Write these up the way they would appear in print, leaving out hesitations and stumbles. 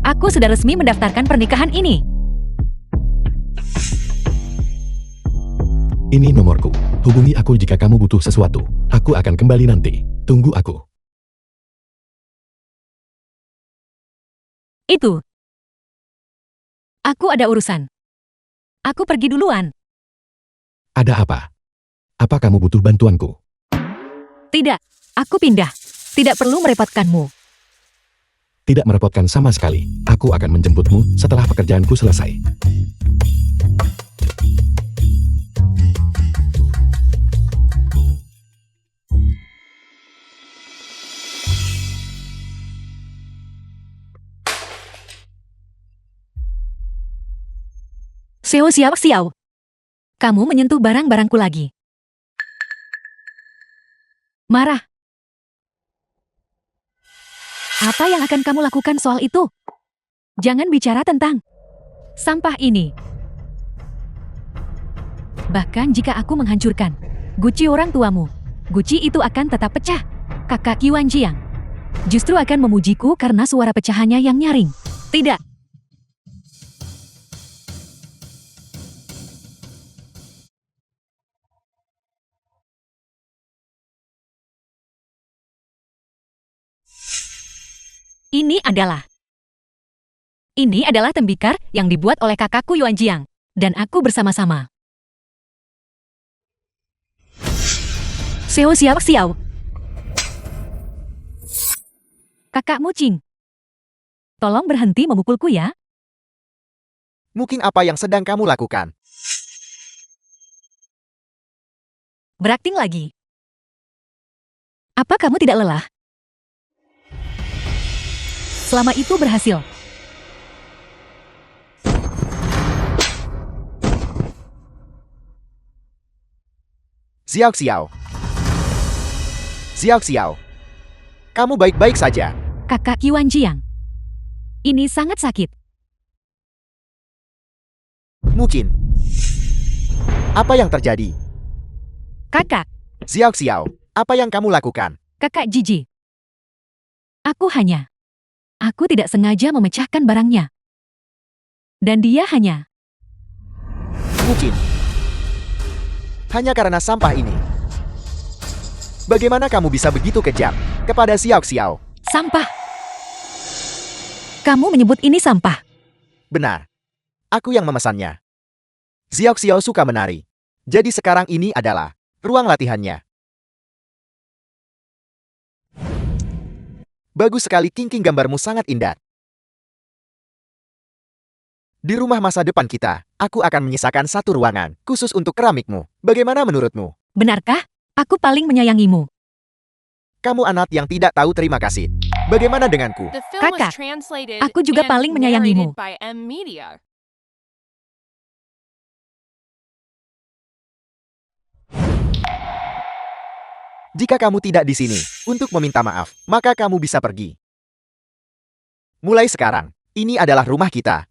Aku sudah resmi mendaftarkan pernikahan ini. Ini nomorku. Hubungi aku jika kamu butuh sesuatu. Aku akan kembali nanti. Tunggu aku. Itu. Aku ada urusan. Aku pergi duluan. Ada apa? Apa kamu butuh bantuanku? Tidak, aku pindah. Tidak perlu merepotkanmu. Tidak merepotkan sama sekali. Aku akan menjemputmu setelah pekerjaanku selesai. Xiao Xiao Xiao. Kamu menyentuh barang-barangku lagi. Marah. Apa yang akan kamu lakukan soal itu? Jangan bicara tentang sampah ini. Bahkan jika aku menghancurkan guci orang tuamu, guci itu akan tetap pecah. Kakak Yuan Jiang justru akan memujiku karena suara pecahannya yang nyaring. Tidak. Ini adalah tembikar yang dibuat oleh kakakku Yuan Jiang, dan aku bersama-sama. Xiao Xiao Xiao. Kakakmu Qing. Tolong berhenti memukulku ya. Mungkin apa yang sedang kamu lakukan? Berakting lagi. Apa kamu tidak lelah? Selama itu berhasil. Xiao Xiao. Xiao Xiao. Kamu baik-baik saja. Kakak Yuan Jiang. Ini sangat sakit. Mungkin. Apa yang terjadi? Kakak, Xiao Xiao, apa yang kamu lakukan? kakak Jiji. Aku tidak sengaja memecahkan barangnya. Dan dia hanya. Mungkin. Hanya karena sampah ini. Bagaimana kamu bisa begitu kejam kepada Xiao Xiao? Sampah. Kamu menyebut ini sampah. Benar. Aku yang memesannya. Xiao Xiao suka menari. Jadi sekarang ini adalah ruang latihannya. Bagus sekali, King, gambarmu sangat indah. Di rumah masa depan kita, aku akan menyisakan satu ruangan khusus untuk keramikmu. Bagaimana menurutmu? Benarkah? Aku paling menyayangimu. Kamu anak yang tidak tahu terima kasih. Bagaimana denganku? Kakak, aku juga paling menyayangimu. Jika kamu tidak di sini untuk meminta maaf, maka kamu bisa pergi. Mulai sekarang, ini adalah rumah kita.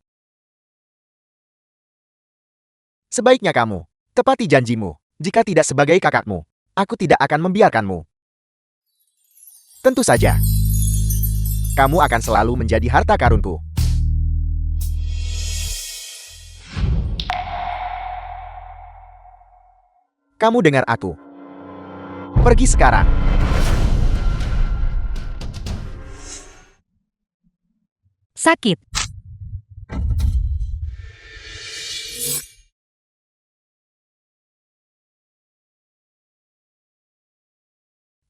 Sebaiknya kamu tepati janjimu. Jika tidak sebagai kakakmu, aku tidak akan membiarkanmu. Tentu saja, kamu akan selalu menjadi harta karunku. Kamu dengar aku. Pergi sekarang. Sakit.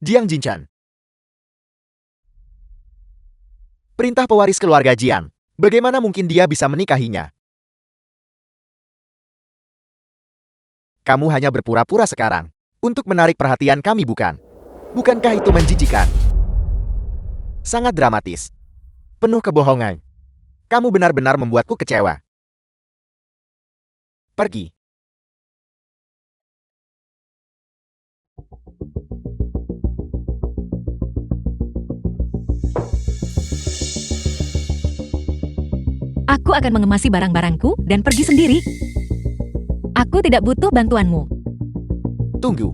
Jiang Jinchan. Perintah pewaris keluarga Jiang. Bagaimana mungkin dia bisa menikahinya? Kamu hanya berpura-pura sekarang. Untuk menarik perhatian kami, bukan? Bukankah itu menjijikan? Sangat dramatis. Penuh kebohongan. Kamu benar-benar membuatku kecewa. Pergi. Aku akan mengemasi barang-barangku dan pergi sendiri. Aku tidak butuh bantuanmu. Tunggu.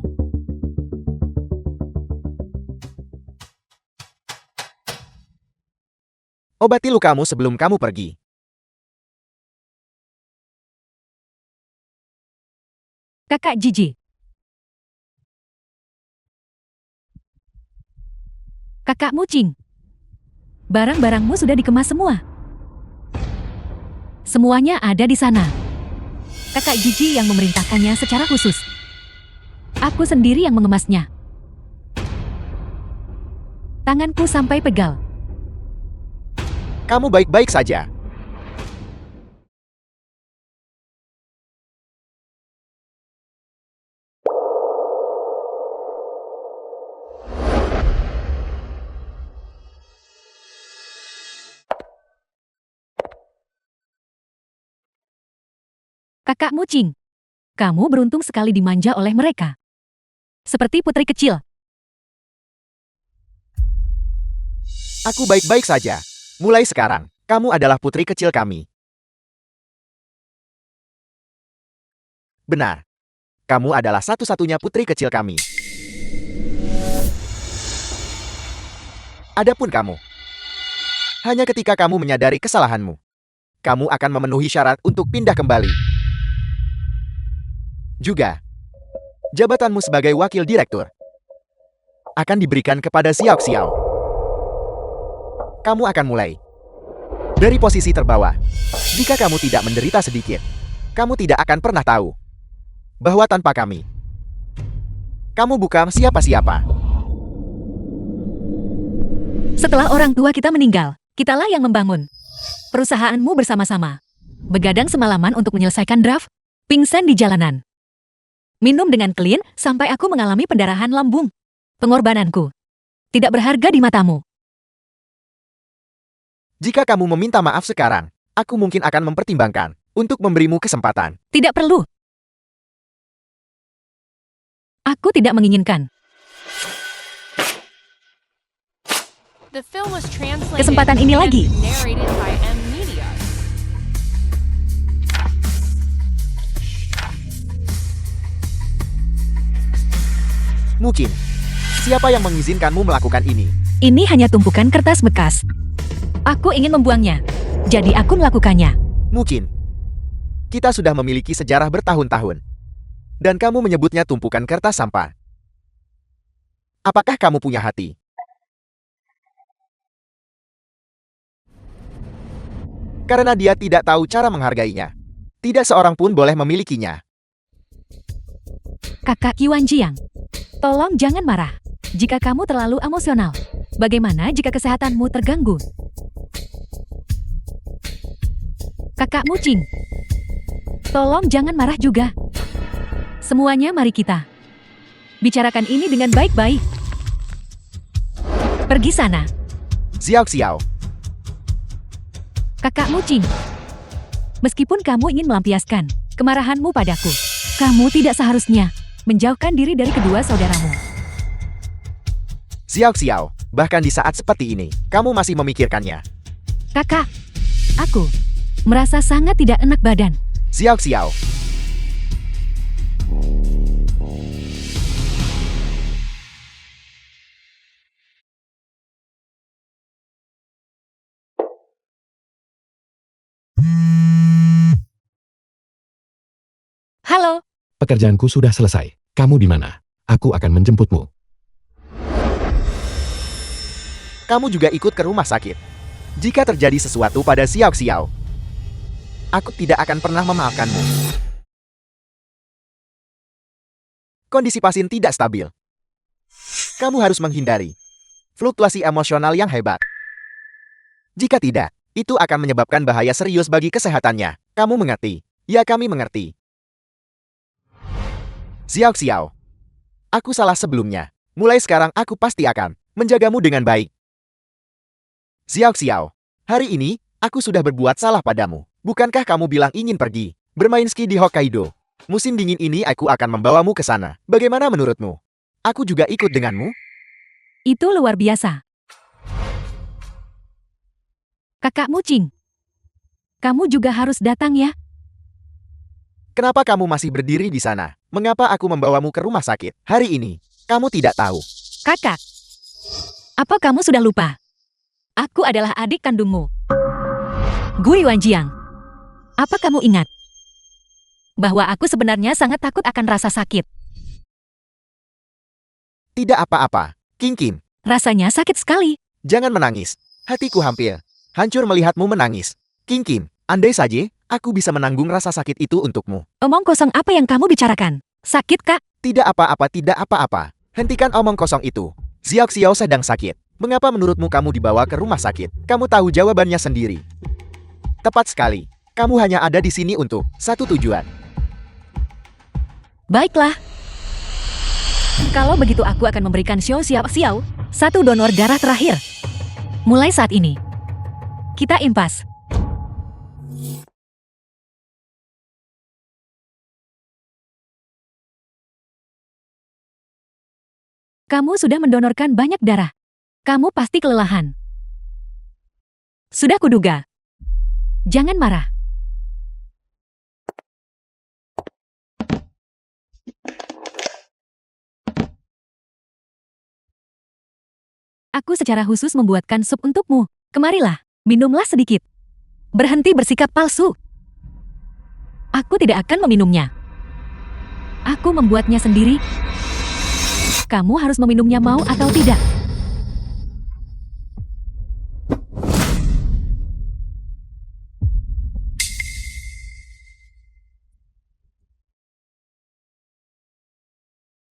Obati lukamu sebelum kamu pergi. Kakak Jiji. Kakak Mucing. Barang-barangmu sudah dikemas semua. Semuanya ada di sana. Kakak Jiji yang memerintahkannya secara khusus. Aku sendiri yang mengemasnya. Tanganku sampai pegal. Kamu baik-baik saja. Kakak Mucing, kamu beruntung sekali dimanja oleh mereka. Seperti putri kecil. Aku baik-baik saja. Mulai sekarang, kamu adalah putri kecil kami. Benar. Kamu adalah satu-satunya putri kecil kami. Adapun kamu, hanya ketika kamu menyadari kesalahanmu, kamu akan memenuhi syarat untuk pindah kembali. Juga, jabatanmu sebagai wakil direktur akan diberikan kepada Xiao Xiao. Kamu akan mulai dari posisi terbawah. Jika kamu tidak menderita sedikit, kamu tidak akan pernah tahu bahwa tanpa kami, kamu bukan siapa-siapa. Setelah orang tua kita meninggal, kitalah yang membangun perusahaanmu bersama-sama. Begadang semalaman untuk menyelesaikan draft, pingsan di jalanan. Minum dengan clean sampai aku mengalami pendarahan lambung. Pengorbananku tidak berharga di matamu. Jika kamu meminta maaf sekarang, aku mungkin akan mempertimbangkan untuk memberimu kesempatan. Tidak perlu. Aku tidak menginginkan. Kesempatan ini lagi. Mungkin, siapa yang mengizinkanmu melakukan ini? Ini hanya tumpukan kertas bekas. Aku ingin membuangnya. Jadi aku melakukannya. Mungkin, kita sudah memiliki sejarah bertahun-tahun. Dan kamu menyebutnya tumpukan kertas sampah. Apakah kamu punya hati? Karena dia tidak tahu cara menghargainya. Tidak seorang pun boleh memilikinya. Kakak Yuan Jiang, tolong jangan marah. Jika kamu terlalu emosional, bagaimana jika kesehatanmu terganggu? Kakak Mucing, tolong jangan marah juga. Semuanya mari kita bicarakan ini dengan baik-baik. Pergi sana. Xiao Xiao, Kakak Mucing, meskipun kamu ingin melampiaskan kemarahanmu padaku, kamu tidak seharusnya menjauhkan diri dari kedua saudaramu. Xiao Xiao, bahkan di saat seperti ini, kamu masih memikirkannya. Kakak, aku merasa sangat tidak enak badan. Xiao Xiao, Halo, Pekerjaanku sudah selesai. Kamu di mana? Aku akan menjemputmu. kamu juga ikut ke rumah sakit. Jika terjadi sesuatu pada Xiao Xiao, aku tidak akan pernah memaafkanmu. Kondisi pasien tidak stabil. Kamu harus menghindari fluktuasi emosional yang hebat. Jika tidak, itu akan menyebabkan bahaya serius bagi kesehatannya. Kamu mengerti? Ya, kami mengerti. Xiao Xiao, aku salah sebelumnya. Mulai sekarang aku pasti akan menjagamu dengan baik. Xiao Xiao, hari ini aku sudah berbuat salah padamu. Bukankah kamu bilang ingin pergi bermain ski di Hokkaido? Musim dingin ini aku akan membawamu ke sana. Bagaimana menurutmu? Aku juga ikut denganmu? itu luar biasa. Kakak Mucing, kamu juga harus datang ya. Kenapa kamu masih berdiri di sana? Mengapa aku membawamu ke rumah sakit hari ini? Kamu tidak tahu. Kakak, apa kamu sudah lupa? Aku adalah adik kandungmu. Gui Wanjiang. Apa kamu ingat? Bahwa aku sebenarnya sangat takut akan rasa sakit. Tidak apa-apa, King Kim. Rasanya sakit sekali. Jangan menangis. Hatiku hampir hancur melihatmu menangis. King Kim, andai saja aku bisa menanggung rasa sakit itu untukmu. Omong kosong apa yang kamu bicarakan? Sakit, Kak? Tidak apa-apa, tidak apa-apa. Hentikan omong kosong itu. Xiao Xiao sedang sakit. Mengapa menurutmu kamu dibawa ke rumah sakit? Kamu tahu jawabannya sendiri. Tepat sekali. Kamu hanya ada di sini untuk satu tujuan. Baiklah. Kalau begitu aku akan memberikan Xiao Xiao satu donor darah terakhir. Mulai saat ini. Kita impas. Kamu sudah mendonorkan banyak darah. Kamu pasti kelelahan. Sudah kuduga. Jangan marah. Aku secara khusus membuatkan sup untukmu. Kemarilah, minumlah sedikit. Berhenti bersikap palsu. Aku tidak akan meminumnya. Aku membuatnya sendiri. Kamu harus meminumnya mau atau tidak.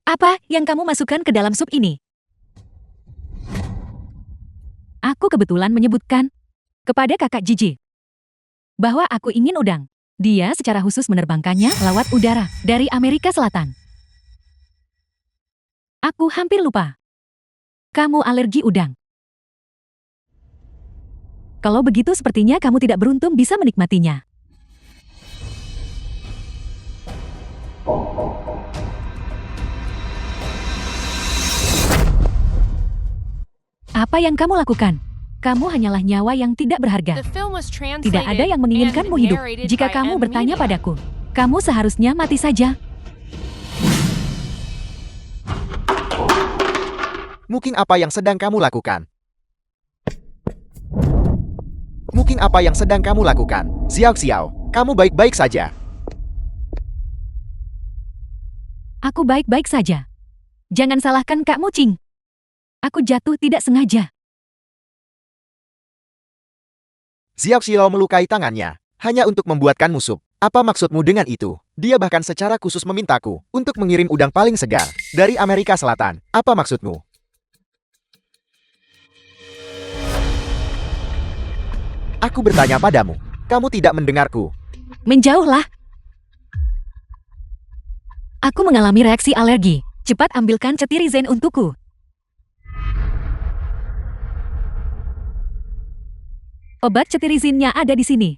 Apa yang kamu masukkan ke dalam sup ini? Aku kebetulan menyebutkan kepada kakak Gigi bahwa aku ingin udang. Dia secara khusus menerbangkannya lewat udara dari Amerika Selatan. Aku hampir lupa. Kamu alergi udang. Kalau begitu sepertinya kamu tidak beruntung bisa menikmatinya. Apa yang kamu lakukan? Kamu hanyalah nyawa yang tidak berharga. Tidak ada yang menginginkanmu hidup. Jika kamu bertanya padaku, kamu seharusnya mati saja. Mungkin apa yang sedang kamu lakukan? Mungkin apa yang sedang kamu lakukan? Xiao Xiao, kamu baik-baik saja. Aku baik-baik saja. Jangan salahkan Kak Mucing. Aku jatuh tidak sengaja. Xiao Xiao melukai tangannya, hanya untuk membuatkanmu sup. Apa maksudmu dengan itu? Dia bahkan secara khusus memintaku untuk mengirim udang paling segar dari Amerika Selatan. Apa maksudmu? Aku bertanya padamu, kamu tidak mendengarku. Menjauhlah. Aku mengalami reaksi alergi. Cepat ambilkan cetirizine untukku. Obat cetirizinnya ada di sini.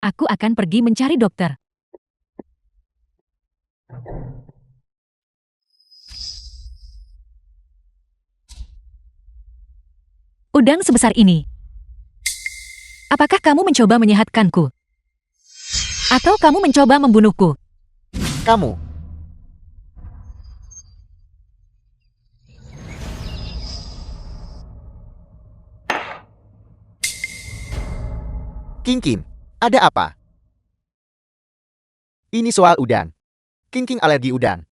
Aku akan pergi mencari dokter. Udang sebesar ini. Apakah kamu mencoba menyehatkanku? Atau kamu mencoba membunuhku? Kamu. King Kim, ada apa? Ini soal udang. King Kim alergi udang.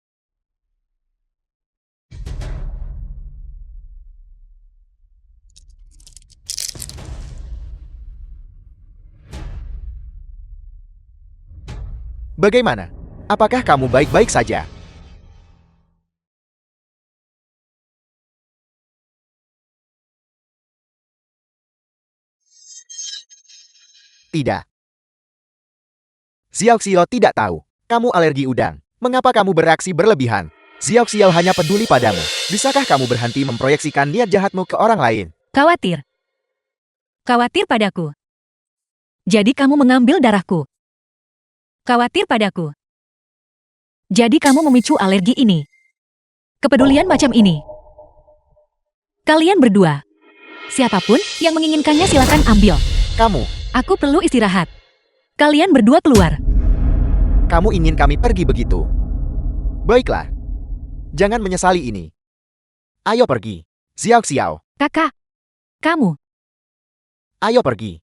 Bagaimana? Apakah kamu baik-baik saja? Tidak. Xiao Xiao tidak tahu. Kamu alergi udang. Mengapa kamu bereaksi berlebihan? Xiao Xiao hanya peduli padamu. Bisakah kamu berhenti memproyeksikan niat jahatmu ke orang lain? Khawatir. Khawatir padaku. Jadi kamu mengambil darahku. Khawatir padaku. Jadi kamu memicu alergi ini. Kepedulian macam ini. Kalian berdua. Siapapun yang menginginkannya silakan ambil. Kamu. Aku perlu istirahat. Kalian berdua keluar. Kamu ingin kami pergi begitu? Baiklah. Jangan menyesali ini. Ayo pergi. Xiao Xiao, Kakak, kamu. ayo pergi.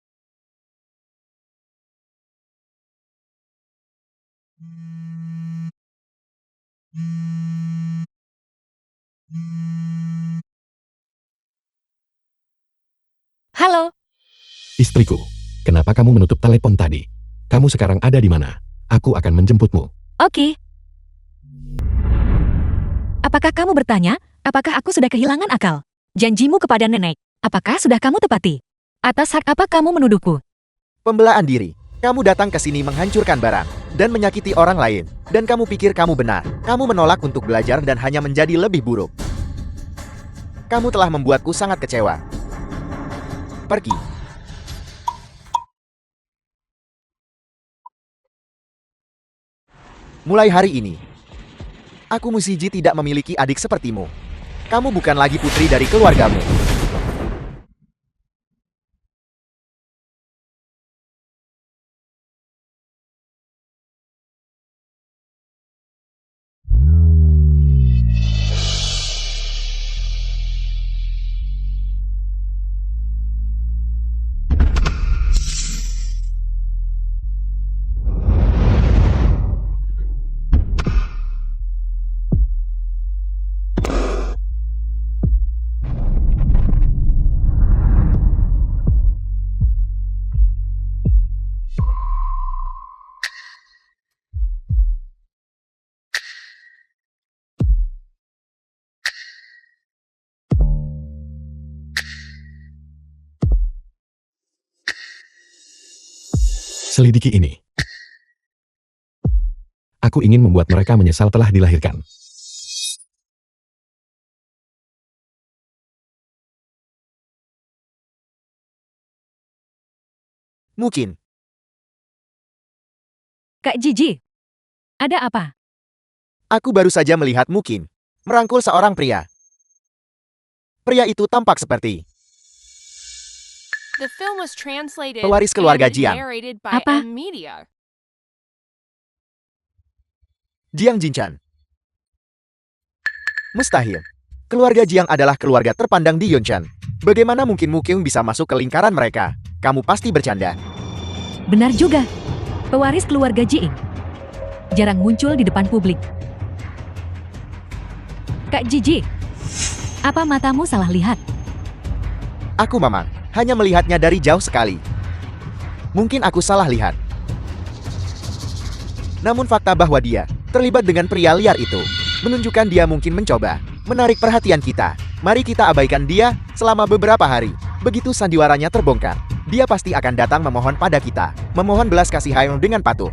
Halo, Istriku, kenapa kamu menutup telepon tadi? Kamu sekarang ada di mana? Aku akan menjemputmu. oke. Apakah kamu bertanya, apakah aku sudah kehilangan akal? Janjimu kepada nenek, apakah sudah kamu tepati? Atas hak apa kamu menuduhku? Pembelaan diri. Kamu datang ke sini menghancurkan barang dan menyakiti orang lain. Dan kamu pikir kamu benar. Kamu menolak untuk belajar dan hanya menjadi lebih buruk. Kamu telah membuatku sangat kecewa. Pergi. Mulai hari ini, aku Musiji tidak memiliki adik sepertimu. Kamu bukan lagi putri dari keluargamu. Selidiki ini. Aku ingin membuat mereka menyesal telah dilahirkan. Mungkin. Kak Jiji, ada apa? Aku baru saja melihat Mukin merangkul seorang pria. Pria itu tampak seperti The film was translated Pewaris keluarga and Jiang. narrated by Apa? M Media. Jiang Jinchan. Mustahil. Keluarga Jiang adalah keluarga terpandang di Yonchan. Bagaimana mungkin Mukyung bisa masuk ke lingkaran mereka? Kamu pasti bercanda. Benar juga. Pewaris keluarga Jiing. Jarang muncul di depan publik. Kak Jiji, apa matamu salah lihat? Aku Mamang hanya melihatnya dari jauh sekali. Mungkin aku salah lihat. Namun fakta bahwa dia terlibat dengan pria liar itu menunjukkan dia mungkin mencoba menarik perhatian kita. Mari kita abaikan dia selama beberapa hari. Begitu sandiwaranya terbongkar, dia pasti akan datang memohon pada kita, memohon belas kasihan dengan patuh.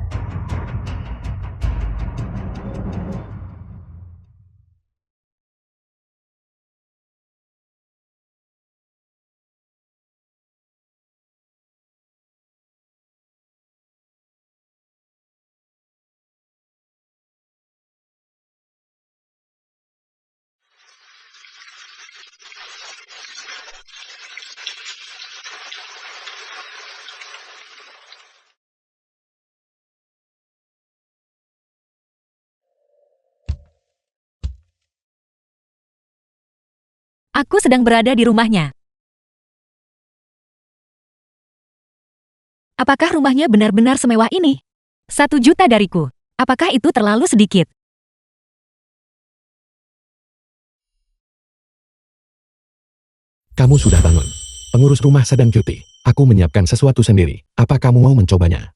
Aku sedang berada di rumahnya. Apakah rumahnya benar-benar semewah ini? 1 juta dariku. Apakah itu terlalu sedikit? Kamu sudah bangun. Pengurus rumah sedang cuti. Aku menyiapkan sesuatu sendiri. Apa kamu mau mencobanya?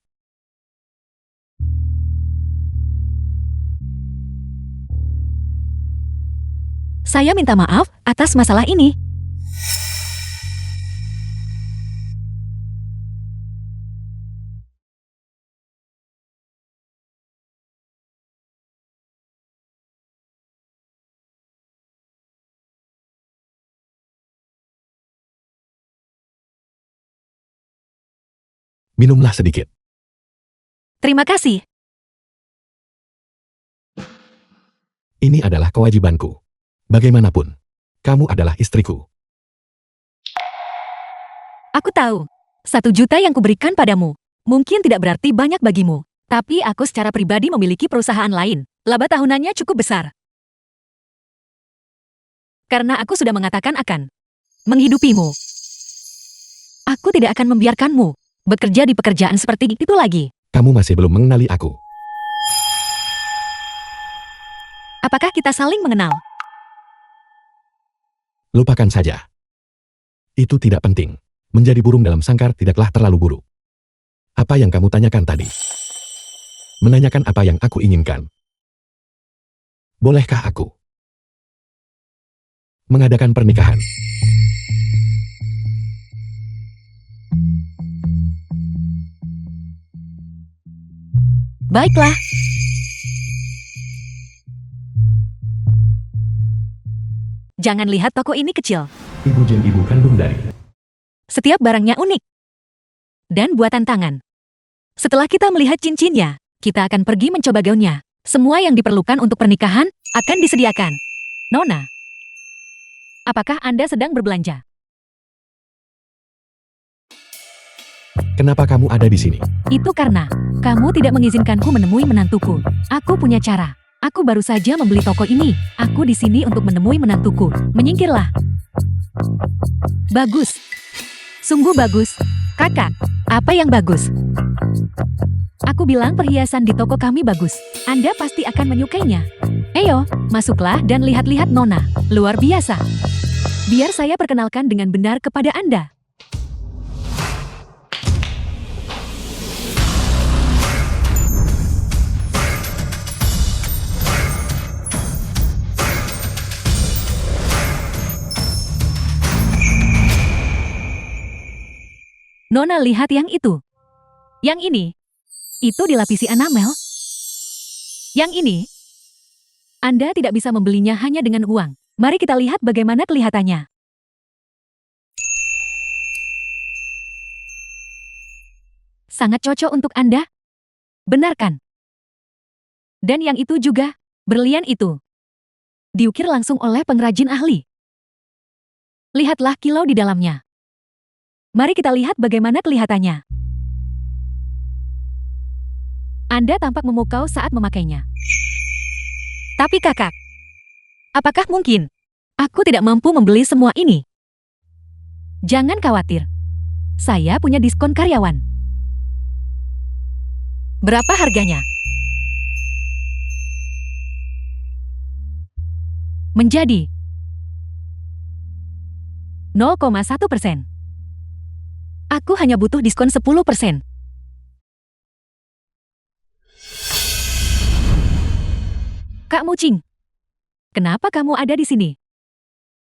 Saya minta maaf atas masalah ini. Minumlah sedikit. Terima kasih. Ini adalah kewajibanku. Bagaimanapun, kamu adalah istriku. Aku tahu. 1 juta yang kuberikan padamu mungkin tidak berarti banyak bagimu. Tapi aku secara pribadi memiliki perusahaan lain. Laba tahunannya cukup besar. Karena aku sudah mengatakan akan menghidupimu. Aku tidak akan membiarkanmu bekerja di pekerjaan seperti itu lagi. Kamu masih belum mengenali aku. Apakah kita saling mengenal? Lupakan saja. Itu tidak penting. Menjadi burung dalam sangkar tidaklah terlalu buruk. Apa yang kamu tanyakan tadi? Menanyakan apa yang aku inginkan. Bolehkah aku mengadakan pernikahan? Baiklah. Jangan lihat toko ini kecil. Ibu Jin ibu kandung dari. Setiap barangnya unik. Dan buatan tangan. Setelah kita melihat cincinnya, kita akan pergi mencoba gaunnya. Semua yang diperlukan untuk pernikahan akan disediakan. Nona, apakah Anda sedang berbelanja? Kenapa kamu ada di sini? Itu karena kamu tidak mengizinkanku menemui menantuku. Aku punya cara. Aku baru saja membeli toko ini. Aku di sini untuk menemui menantuku. Menyingkirlah. Bagus. Sungguh bagus. Kakak, apa yang bagus? Aku bilang perhiasan di toko kami bagus. Anda pasti akan menyukainya. Ayo, masuklah dan lihat-lihat Nona. Luar biasa. Biar saya perkenalkan dengan benar kepada Anda. Nona, lihat yang itu. Yang ini. Itu dilapisi enamel. Yang ini. Anda tidak bisa membelinya hanya dengan uang. Mari kita lihat bagaimana kelihatannya. Sangat cocok untuk Anda. Benar kan? Dan yang itu juga. Berlian itu. Diukir langsung oleh pengrajin ahli. Lihatlah kilau di dalamnya. Mari kita lihat bagaimana kelihatannya. Anda tampak memukau saat memakainya. Tapi kakak, apakah mungkin aku tidak mampu membeli semua ini? Jangan khawatir. Saya punya diskon karyawan. Berapa harganya? Menjadi 0,1%. Aku hanya butuh diskon 10%. Kak Mucing, kenapa kamu ada di sini?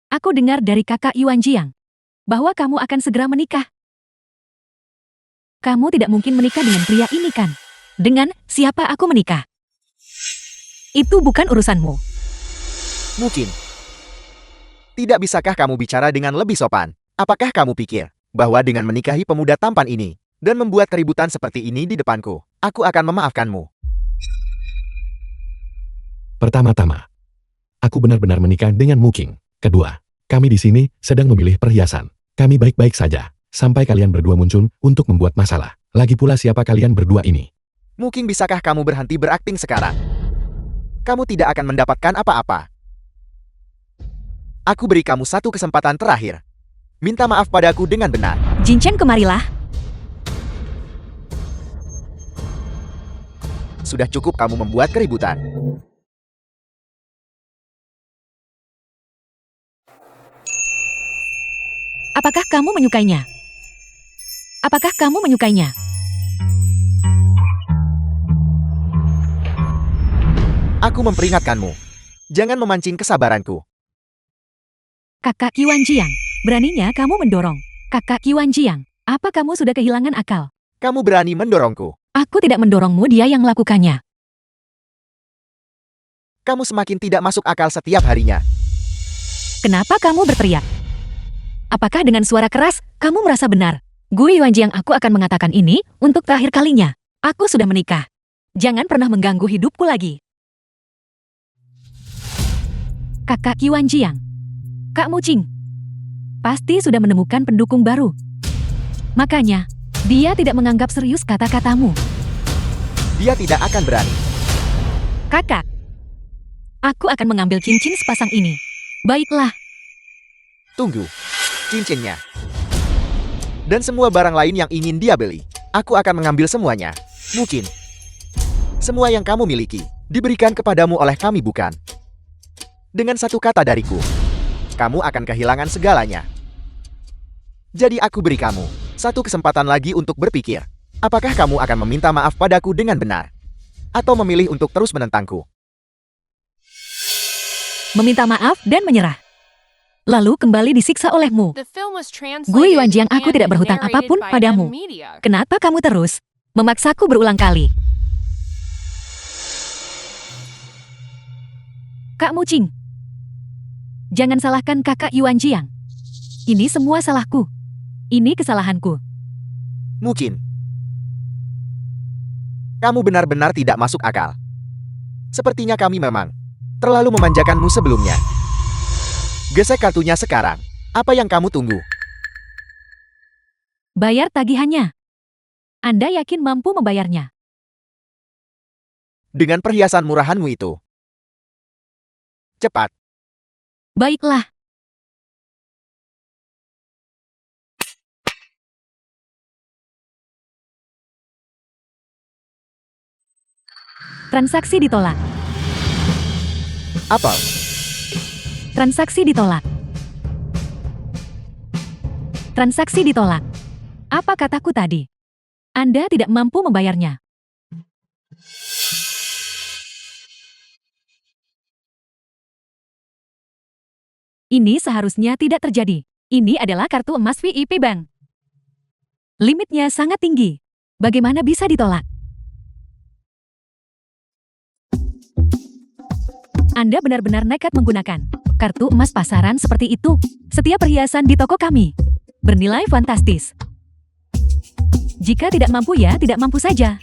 Aku dengar dari kakak Yuan Jiang bahwa kamu akan segera menikah. Kamu tidak mungkin menikah dengan pria ini kan? Dengan siapa aku menikah? Itu bukan urusanmu. Mungkin. Tidak bisakah kamu bicara dengan lebih sopan? Apakah kamu pikir bahwa dengan menikahi pemuda tampan ini dan membuat keributan seperti ini di depanku, aku akan memaafkanmu? Pertama-tama, aku benar-benar menikah dengan Muking. Kedua, kami di sini sedang memilih perhiasan. Kami baik-baik saja, sampai kalian berdua muncul untuk membuat masalah. Lagi pula siapa kalian berdua ini? Mungkin bisakah kamu berhenti berakting sekarang? Kamu tidak akan mendapatkan apa-apa. Aku beri kamu satu kesempatan terakhir. Minta maaf padaku dengan benar. Jin Chen, kemarilah. Sudah cukup kamu membuat keributan. Apakah kamu menyukainya? Apakah kamu menyukainya? Aku memperingatkanmu. Jangan memancing kesabaranku. Kakak Yuan Jiang, beraninya kamu mendorong. Kakak Yuan Jiang, apa kamu sudah kehilangan akal? Kamu berani mendorongku. Aku tidak mendorongmu, dia yang melakukannya. Kamu semakin tidak masuk akal setiap harinya. Kenapa kamu berteriak? Apakah dengan suara keras, kamu merasa benar? Gue Yuan Jiang, aku akan mengatakan ini untuk terakhir kalinya. Aku sudah menikah. Jangan pernah mengganggu hidupku lagi. Kakak Yuan Jiang, Kak Mucing, pasti sudah menemukan pendukung baru. Makanya, dia tidak menganggap serius kata-katamu. Dia tidak akan berani. Kakak, aku akan mengambil cincin sepasang ini. Baiklah, Tunggu. Cincinnya. Dan semua barang lain yang ingin dia beli. Aku akan mengambil semuanya. Mungkin. Semua yang kamu miliki, diberikan kepadamu oleh kami bukan? Dengan satu kata dariku, kamu akan kehilangan segalanya. Jadi aku beri kamu satu kesempatan lagi untuk berpikir. Apakah kamu akan meminta maaf padaku dengan benar? Atau memilih untuk terus menentangku? Meminta maaf dan menyerah. Lalu kembali disiksa olehmu. The film was translated Gue Yuan Jiang, aku and tidak berhutang narrated apapun by padamu. M Media. Kenapa kamu terus memaksaku berulang kali? Kak Mucing, jangan salahkan kakak Yuan Jiang. Ini semua salahku. Ini kesalahanku. Mungkin. Kamu benar-benar tidak masuk akal. Sepertinya kami memang terlalu memanjakanmu sebelumnya. Gesek kartunya sekarang. Apa yang kamu tunggu? Bayar tagihannya. Anda yakin mampu membayarnya? Dengan perhiasan murahanmu itu. Cepat. Baiklah. Transaksi ditolak. Apa? Transaksi ditolak. Transaksi ditolak. Apa kataku tadi? Anda tidak mampu membayarnya. Ini seharusnya tidak terjadi. Ini adalah kartu emas VIP Bank. Limitnya sangat tinggi. Bagaimana bisa ditolak? Anda benar-benar nekat menggunakan kartu emas pasaran seperti itu. Setiap perhiasan di toko kami bernilai fantastis. Jika tidak mampu ya tidak mampu saja.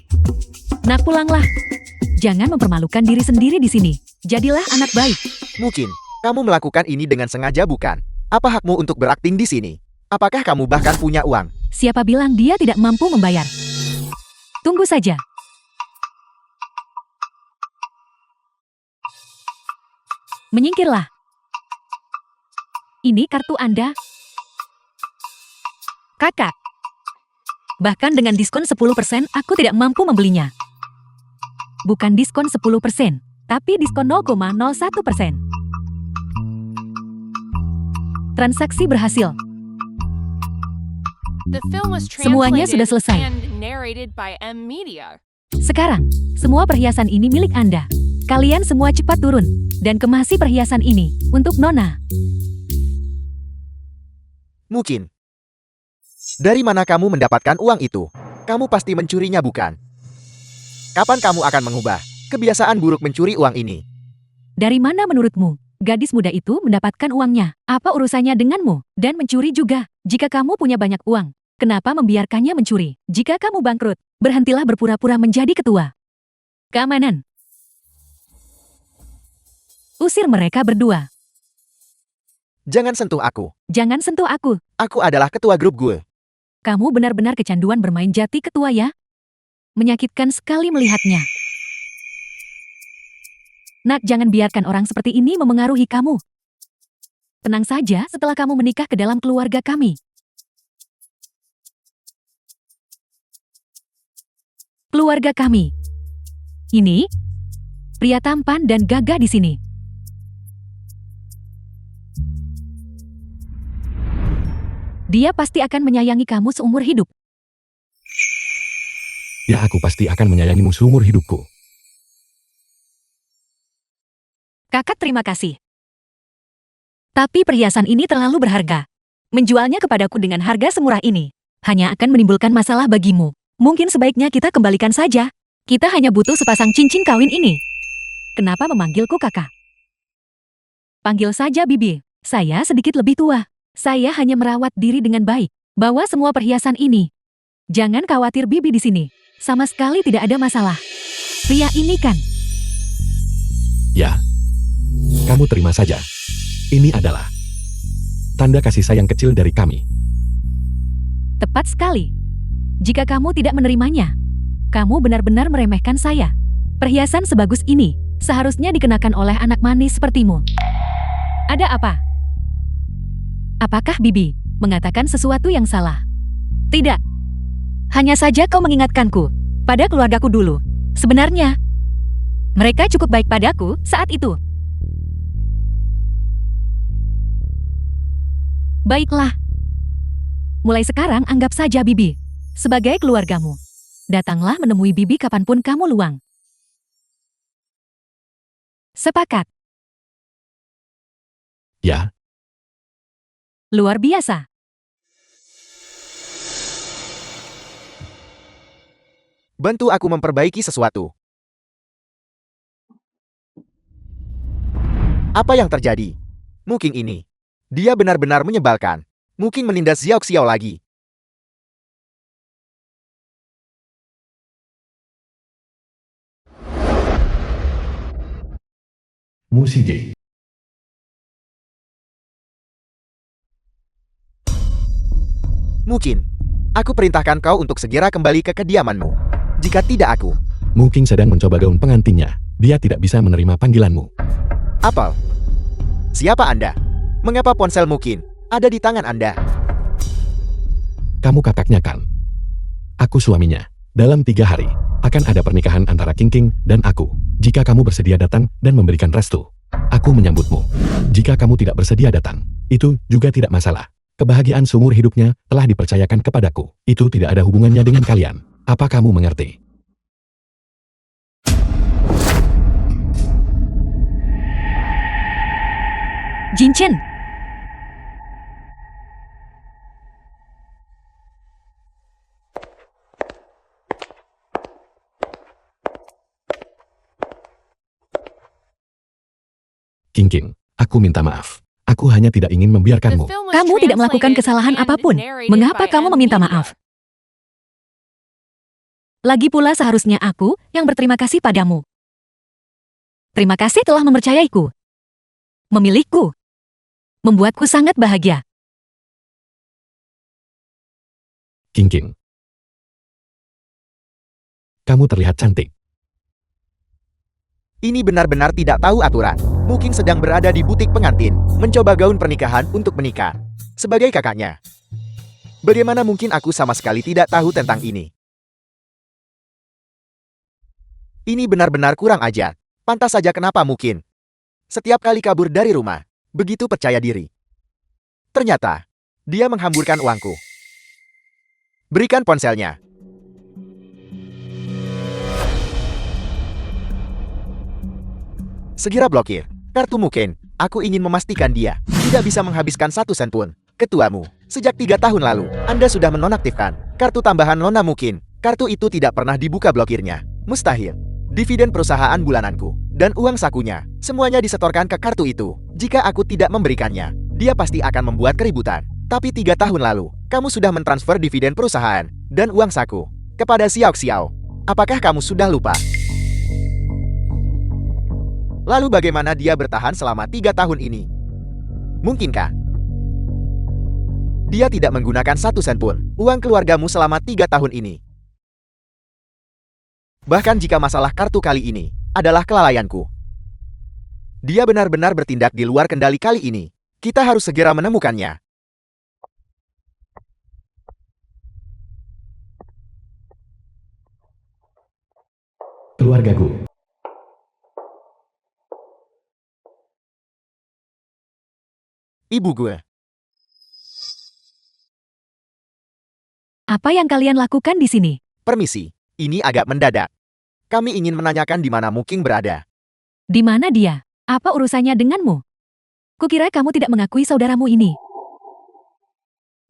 Nak, pulanglah. Jangan mempermalukan diri sendiri di sini. Jadilah anak baik. Mungkin kamu melakukan ini dengan sengaja bukan? Apa hakmu untuk berakting di sini? Apakah kamu bahkan punya uang? Siapa bilang dia tidak mampu membayar? Tunggu saja. Menyingkirlah. Ini kartu Anda. Kakak. Bahkan dengan diskon 10% aku tidak mampu membelinya. Bukan diskon 10%, tapi diskon 0,01%. Transaksi berhasil. The film was Semuanya sudah translated selesai. and narrated by M Media. Sekarang, semua perhiasan ini milik Anda. Kalian semua cepat turun dan kemasi perhiasan ini untuk Nona. Mungkin. Dari mana kamu mendapatkan uang itu? Kamu pasti mencurinya bukan? Kapan kamu akan mengubah kebiasaan buruk mencuri uang ini? Dari mana menurutmu gadis muda itu mendapatkan uangnya? Apa urusannya denganmu? Dan mencuri juga. Jika kamu punya banyak uang, kenapa membiarkannya mencuri? Jika kamu bangkrut, berhentilah berpura-pura menjadi ketua. Keamanan. Usir mereka berdua. Jangan sentuh aku. Jangan sentuh aku. Aku adalah ketua grup gue. Kamu benar-benar kecanduan bermain jati ketua ya? Menyakitkan sekali melihatnya. Nak, jangan biarkan orang seperti ini memengaruhi kamu. Tenang saja setelah kamu menikah ke dalam keluarga kami. Keluarga kami. Ini pria tampan dan gagah di sini. Dia pasti akan menyayangi kamu seumur hidup. Ya, aku pasti akan menyayangimu seumur hidupku. Kakak, terima kasih. Tapi perhiasan ini terlalu berharga. Menjualnya kepadaku dengan harga semurah ini hanya akan menimbulkan masalah bagimu. Mungkin sebaiknya kita kembalikan saja. Kita hanya butuh sepasang cincin kawin ini. Kenapa memanggilku kakak? Panggil saja Bibi. Saya sedikit lebih tua. Saya hanya merawat diri dengan baik. Bawa semua perhiasan ini. Jangan khawatir, Bibi di sini. Sama sekali tidak ada masalah. Pria ini kan. Ya. Kamu terima saja. Ini adalah tanda kasih sayang kecil dari kami. Tepat sekali. Jika kamu tidak menerimanya, kamu benar-benar meremehkan saya. Perhiasan sebagus ini seharusnya dikenakan oleh anak manis sepertimu. Ada apa? Apakah Bibi mengatakan sesuatu yang salah? Tidak. Hanya saja kau mengingatkanku pada keluargaku dulu. Sebenarnya, mereka cukup baik padaku saat itu. Baiklah. Mulai sekarang anggap saja Bibi sebagai keluargamu. Datanglah menemui Bibi kapanpun kamu luang. Sepakat. Ya, Luar biasa. Bantu aku memperbaiki sesuatu. Apa yang terjadi? Mungkin ini. Dia benar-benar menyebalkan. Mungkin menindas Xiao Xiao lagi. Musige. Mungkin. Aku perintahkan kau untuk segera kembali ke kediamanmu. Jika tidak aku. Mungkin sedang mencoba gaun pengantinnya. Dia tidak bisa menerima panggilanmu. Apel. Siapa Anda? Mengapa ponsel Mungkin ada di tangan Anda? Kamu kakaknya kan? Aku suaminya. Dalam 3 hari, akan ada pernikahan antara King dan aku. Jika kamu bersedia datang dan memberikan restu, aku menyambutmu. Jika kamu tidak bersedia datang, itu juga tidak masalah. Kebahagiaan seumur hidupnya telah dipercayakan kepadaku. Itu tidak ada hubungannya dengan kalian. Apa kamu mengerti? Jinchen. King, aku minta maaf. Aku hanya tidak ingin The membiarkanmu. film was Kamu tidak melakukan translated kesalahan and apapun. narrated Mengapa by kamu M meminta Media. maaf? Lagi pula seharusnya aku yang berterima kasih padamu. Terima kasih telah mempercayaiku. Memilihku. Membuatku sangat bahagia. King. Kamu terlihat cantik. Ini benar-benar tidak tahu aturan. Mungkin sedang berada di butik pengantin, mencoba gaun pernikahan untuk menikah. Sebagai kakaknya. Bagaimana mungkin aku sama sekali tidak tahu tentang ini? Ini benar-benar kurang ajar. Pantas saja kenapa Mungkin setiap kali kabur dari rumah, begitu percaya diri. Ternyata, dia menghamburkan uangku. Berikan ponselnya. Segera blokir. Kartu Mungkin. Aku ingin memastikan dia tidak bisa menghabiskan 1 sen pun. Ketuamu, sejak 3 tahun lalu, Anda sudah menonaktifkan kartu tambahan Nona Mungkin. Kartu itu tidak pernah dibuka blokirnya. Mustahil. Dividen perusahaan bulananku dan uang sakunya, semuanya disetorkan ke kartu itu. Jika aku tidak memberikannya, dia pasti akan membuat keributan. Tapi 3 tahun lalu, kamu sudah mentransfer dividen perusahaan dan uang saku kepada Xiao Xiao. Apakah kamu sudah lupa? Lalu bagaimana dia bertahan selama 3 tahun ini? Mungkinkah dia tidak menggunakan 1 sen pun uang keluargamu selama 3 tahun ini? Bahkan jika masalah kartu kali ini adalah kelalaianku. Dia benar-benar bertindak di luar kendali kali ini. Kita harus segera menemukannya. Keluargaku. Ibu gue. Apa yang kalian lakukan di sini? Permisi, ini agak mendadak. Kami ingin menanyakan di mana Mungkin berada. Di mana dia? Apa urusannya denganmu? Kukira kamu tidak mengakui saudaramu ini.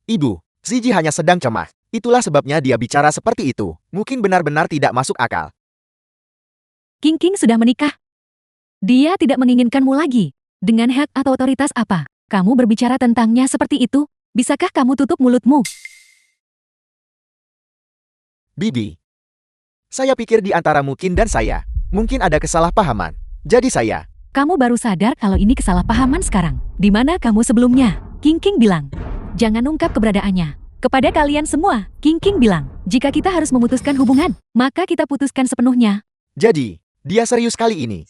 Ibu, Ziji hanya sedang cemas. Itulah sebabnya dia bicara seperti itu. Mungkin benar-benar tidak masuk akal. King sudah menikah. Dia tidak menginginkanmu lagi. Dengan hak atau otoritas apa? Kamu berbicara tentangnya seperti itu? Bisakah kamu tutup mulutmu? Bibi. Saya pikir di antara Mungkin dan saya, mungkin ada kesalahpahaman. Jadi saya, Kamu baru sadar kalau ini kesalahpahaman sekarang. Di mana kamu sebelumnya? King bilang, jangan ungkap keberadaannya. Kepada kalian semua, King bilang, jika kita harus memutuskan hubungan, maka kita putuskan sepenuhnya. jadi, dia serius kali ini.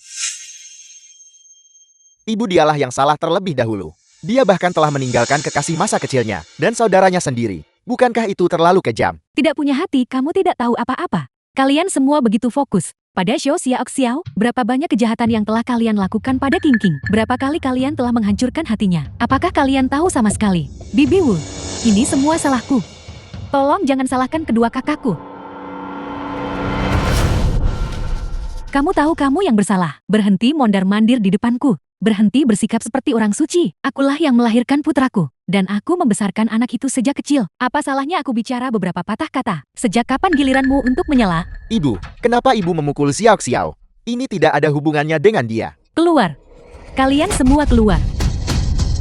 Ibu dialah yang salah terlebih dahulu. Dia bahkan telah meninggalkan kekasih masa kecilnya dan saudaranya sendiri. Bukankah itu terlalu kejam? Tidak punya hati, kamu tidak tahu apa-apa. Kalian semua begitu fokus pada Xiao Xiao. Berapa banyak kejahatan yang telah kalian lakukan pada King King? Berapa kali kalian telah menghancurkan hatinya? Apakah kalian tahu sama sekali? Bibi Wu, ini semua salahku. Tolong jangan salahkan kedua kakakku. Kamu tahu kamu yang bersalah. Berhenti mondar-mandir di depanku. Berhenti bersikap seperti orang suci. Akulah yang melahirkan putraku. Dan aku membesarkan anak itu sejak kecil. Apa salahnya aku bicara beberapa patah kata? Sejak kapan giliranmu untuk menyela? Ibu, kenapa ibu memukul Xiao Xiao? Ini tidak ada hubungannya dengan dia. Keluar. Kalian semua keluar.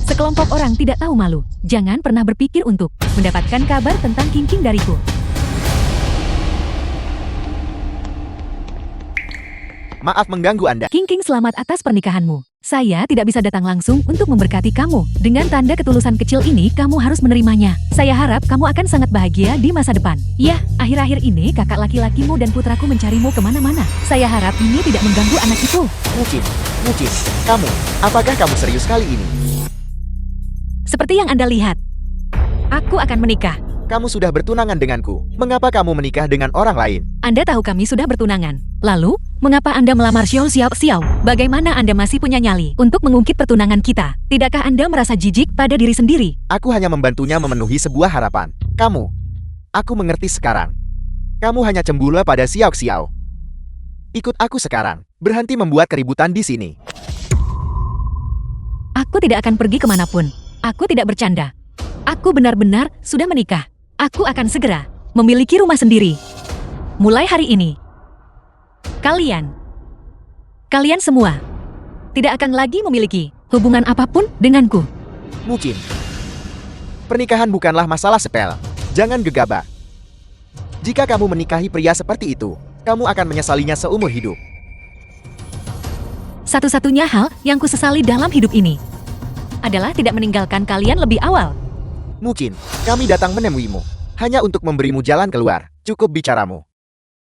Sekelompok orang tidak tahu malu. Jangan pernah berpikir untuk mendapatkan kabar tentang King King dariku. Maaf mengganggu Anda. King King, selamat atas pernikahanmu. Saya tidak bisa datang langsung untuk memberkati kamu. Dengan tanda ketulusan kecil ini, kamu harus menerimanya. Saya harap kamu akan sangat bahagia di masa depan. Ya, akhir-akhir ini kakak laki-lakimu dan putraku mencarimu kemana-mana. Saya harap ini tidak mengganggu anak itu. Mungkin. Kamu, apakah kamu serius kali ini? Seperti yang Anda lihat, aku akan menikah. Kamu sudah bertunangan denganku. Mengapa kamu menikah dengan orang lain? Anda tahu kami sudah bertunangan. Lalu, mengapa Anda melamar Xiao Xiao? Bagaimana Anda masih punya nyali untuk mengungkit pertunangan kita? Tidakkah Anda merasa jijik pada diri sendiri? Aku hanya membantunya memenuhi sebuah harapan. Aku mengerti sekarang. Kamu hanya cemburu pada Xiao Xiao. Ikut aku sekarang. Berhenti membuat keributan di sini. Aku tidak akan pergi kemanapun. Aku tidak bercanda. Aku benar-benar sudah menikah. Aku akan segera memiliki rumah sendiri. Mulai hari ini, kalian semua tidak akan lagi memiliki hubungan apapun denganku. Mungkin. Pernikahan bukanlah masalah sepele. Jangan gegabah. Jika kamu menikahi pria seperti itu, kamu akan menyesalinya seumur hidup. Satu-satunya hal yang kusesali dalam hidup ini adalah tidak meninggalkan kalian lebih awal. Mungkin, kami datang menemuimu hanya untuk memberimu jalan keluar. Cukup bicaramu.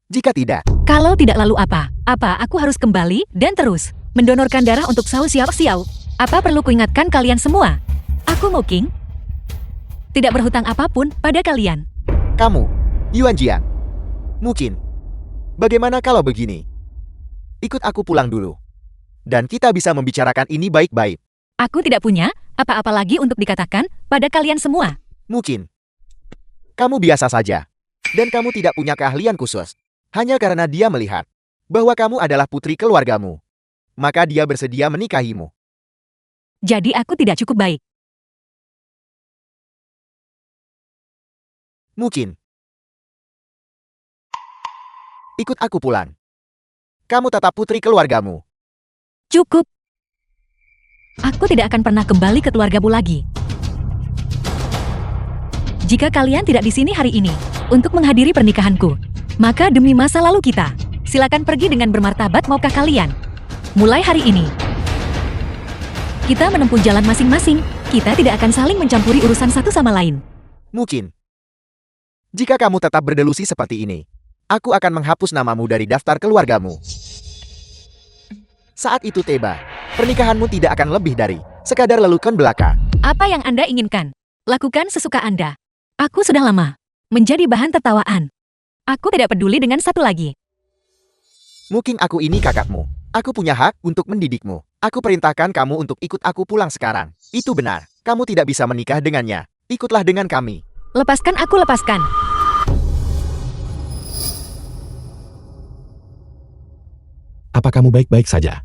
Jika tidak, Kalau tidak lalu apa? Apa aku harus kembali dan terus mendonorkan darah untuk Xiao? Apa perlu kuingatkan kalian semua? Aku King tidak berhutang apapun pada kalian. kamu, Yuan Jian. Mungkin. Bagaimana kalau begini? Ikut aku pulang dulu. Dan kita bisa membicarakan ini baik-baik. Aku tidak punya apa-apa lagi untuk dikatakan pada kalian semua. Mungkin. Kamu biasa saja. Dan kamu tidak punya keahlian khusus. Hanya karena dia melihat bahwa kamu adalah putri keluargamu. Maka dia bersedia menikahimu. Jadi aku tidak cukup baik. Mungkin. Ikut aku pulang. Kamu tetap putri keluargamu. Cukup. Aku tidak akan pernah kembali ke keluargamu lagi. Jika kalian tidak di sini hari ini untuk menghadiri pernikahanku, maka demi masa lalu kita, silakan pergi dengan bermartabat. Maukah kalian? Mulai hari ini, kita menempuh jalan masing-masing. Kita tidak akan saling mencampuri urusan satu sama lain. Mungkin. Jika kamu tetap berdelusi seperti ini, aku akan menghapus namamu dari daftar keluargamu. Saat itu tiba, pernikahanmu tidak akan lebih dari sekadar lelukan belaka. Apa yang Anda inginkan? Lakukan sesuka Anda. Aku sudah lama menjadi bahan tertawaan. Aku tidak peduli dengan satu lagi. Mungkin aku ini kakakmu. Aku punya hak untuk mendidikmu. Aku perintahkan kamu untuk ikut aku pulang sekarang. Itu benar. Kamu tidak bisa menikah dengannya. Ikutlah dengan kami. Lepaskan aku, lepaskan. Apa kamu baik-baik saja?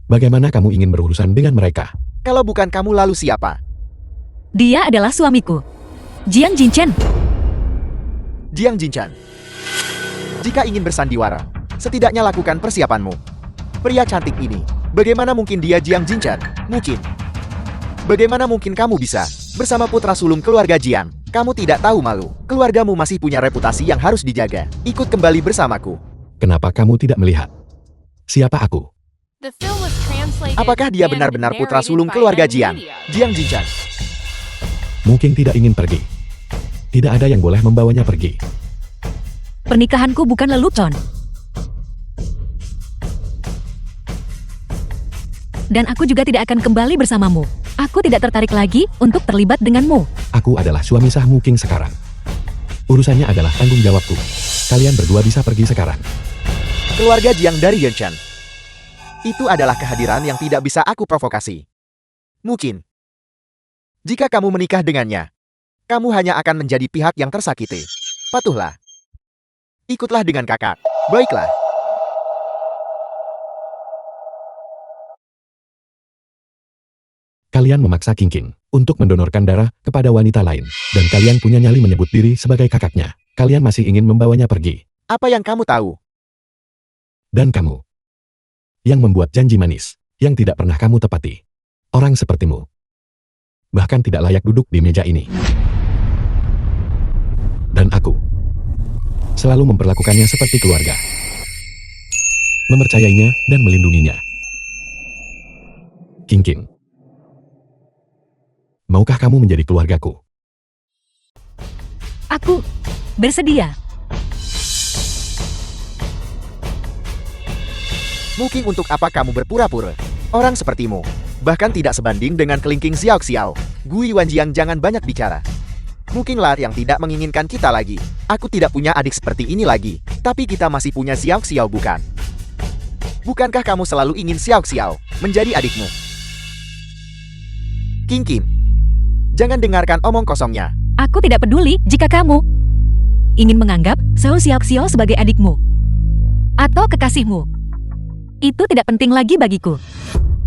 Bagaimana kamu ingin berurusan dengan mereka? Kalau bukan kamu lalu siapa? Dia adalah suamiku, Jiang Jinchen. Jiang Jinchan. Jika ingin bersandiwara, setidaknya lakukan persiapanmu. Pria cantik ini, bagaimana mungkin dia Jiang Jinchan? Mungkin. Bagaimana mungkin kamu bisa bersama putra sulung keluarga Jiang? Kamu tidak tahu malu. Keluargamu masih punya reputasi yang harus dijaga. Ikut kembali bersamaku. Kenapa kamu tidak melihat? Siapa aku? The film was translated Apakah dia and benar-benar putra narrated sulung by keluarga M Jiang? Media. Jiang Jinchan. Mungkin tidak ingin pergi. Tidak ada yang boleh membawanya pergi. Pernikahanku bukan lelucon. Dan aku juga tidak akan kembali bersamamu. Aku tidak tertarik lagi untuk terlibat denganmu. Aku adalah suami sah Muking sekarang. Urusannya adalah tanggung jawabku. Kalian berdua bisa pergi sekarang. Keluarga Jiang dari Yunshan. Itu adalah kehadiran yang tidak bisa aku provokasi. Mungkin. Jika kamu menikah dengannya, kamu hanya akan menjadi pihak yang tersakiti. Patuhlah. Ikutlah dengan kakak. Baiklah. Kalian memaksa King untuk mendonorkan darah kepada wanita lain. Dan kalian punya nyali menyebut diri sebagai kakaknya. Kalian masih ingin membawanya pergi. Apa yang kamu tahu? Dan kamu. Yang membuat janji manis. Yang tidak pernah kamu tepati. Orang sepertimu. Bahkan tidak layak duduk di meja ini. Dan aku. Selalu memperlakukannya seperti keluarga. Mempercayainya dan melindunginya. King. Maukah kamu menjadi keluargaku? Aku bersedia. Mungkin untuk apa kamu berpura-pura? Orang sepertimu. Bahkan tidak sebanding dengan kelingking Xiao Xiao. Gui Wanjiang jangan banyak bicara. Mungkinlah yang tidak menginginkan kita lagi. Aku tidak punya adik seperti ini lagi. Tapi kita masih punya Xiao Xiao bukan? Bukankah kamu selalu ingin Xiao Xiao menjadi adikmu? King. Jangan dengarkan omong kosongnya. Aku tidak peduli jika kamu ingin menganggap Xiao Xiao sebagai adikmu atau kekasihmu. Itu tidak penting lagi bagiku.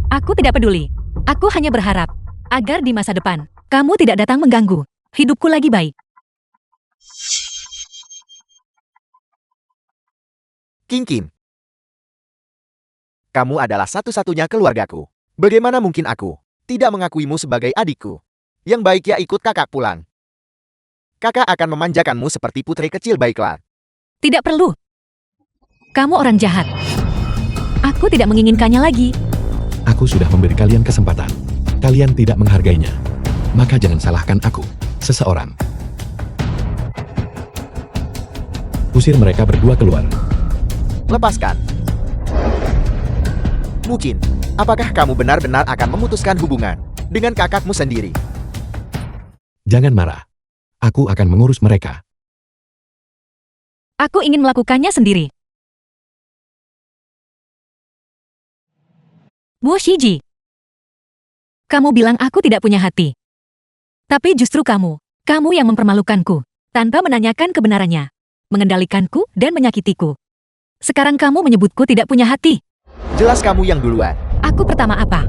Aku tidak peduli. Aku hanya berharap agar di masa depan kamu tidak datang mengganggu hidupku lagi baik. King. Kamu adalah satu-satunya keluargaku. Bagaimana mungkin aku tidak mengakuimu sebagai adikku? Yang baik ya ikut kakak pulang. Kakak akan memanjakanmu seperti putri kecil baiklah. Tidak perlu. Kamu orang jahat. Aku tidak menginginkannya lagi. Aku sudah memberi kalian kesempatan. Kalian tidak menghargainya. Maka jangan salahkan aku, seseorang. Usir mereka berdua keluar. Lepaskan. Mungkin, apakah kamu benar-benar akan memutuskan hubungan dengan kakakmu sendiri? Jangan marah. Aku akan mengurus mereka. Aku ingin melakukannya sendiri. Wu Shiji. Kamu bilang aku tidak punya hati. Tapi justru kamu yang mempermalukanku, tanpa menanyakan kebenarannya, mengendalikanku dan menyakitiku. Sekarang kamu menyebutku tidak punya hati. Jelas kamu yang duluan. Aku pertama apa?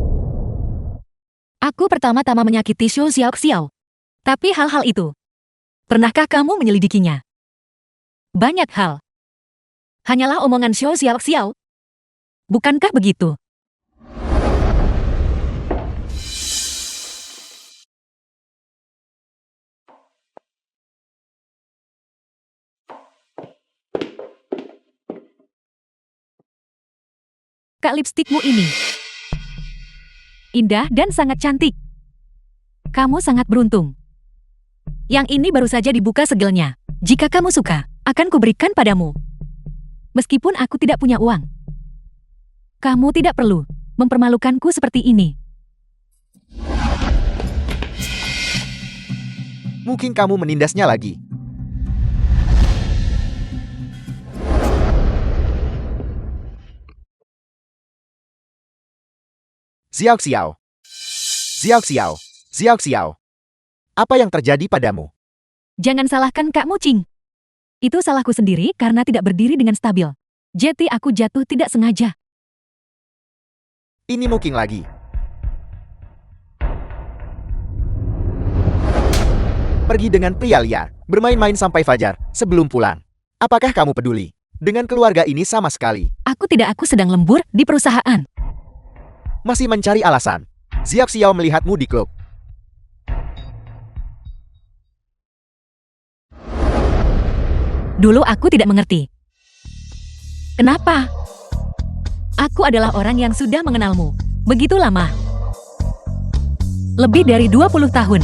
Aku pertama-tama menyakiti Xiao Xiao. Tapi hal-hal itu, pernahkah kamu menyelidikinya? Banyak hal. Hanyalah omongan Xiao Xiao. Bukankah begitu? Kak, lipstikmu ini indah dan sangat cantik. Kamu sangat beruntung. Yang ini baru saja dibuka segelnya. Jika kamu suka, akan kuberikan padamu. Meskipun aku tidak punya uang. Kamu tidak perlu mempermalukanku seperti ini. Mungkin kamu menindasnya lagi. Xiao Xiao. Apa yang terjadi padamu? Jangan salahkan Kak Mucing. Itu salahku sendiri karena tidak berdiri dengan stabil. Jadi aku jatuh tidak sengaja. Ini Muking lagi. Pergi dengan pria liar, bermain-main sampai fajar, sebelum pulang. Apakah kamu peduli dengan keluarga ini sama sekali? Aku sedang lembur di perusahaan. Masih mencari alasan. Xiao melihatmu di klub. Dulu aku tidak mengerti. Kenapa? Aku adalah orang yang sudah mengenalmu begitu lama. Lebih dari 20 tahun.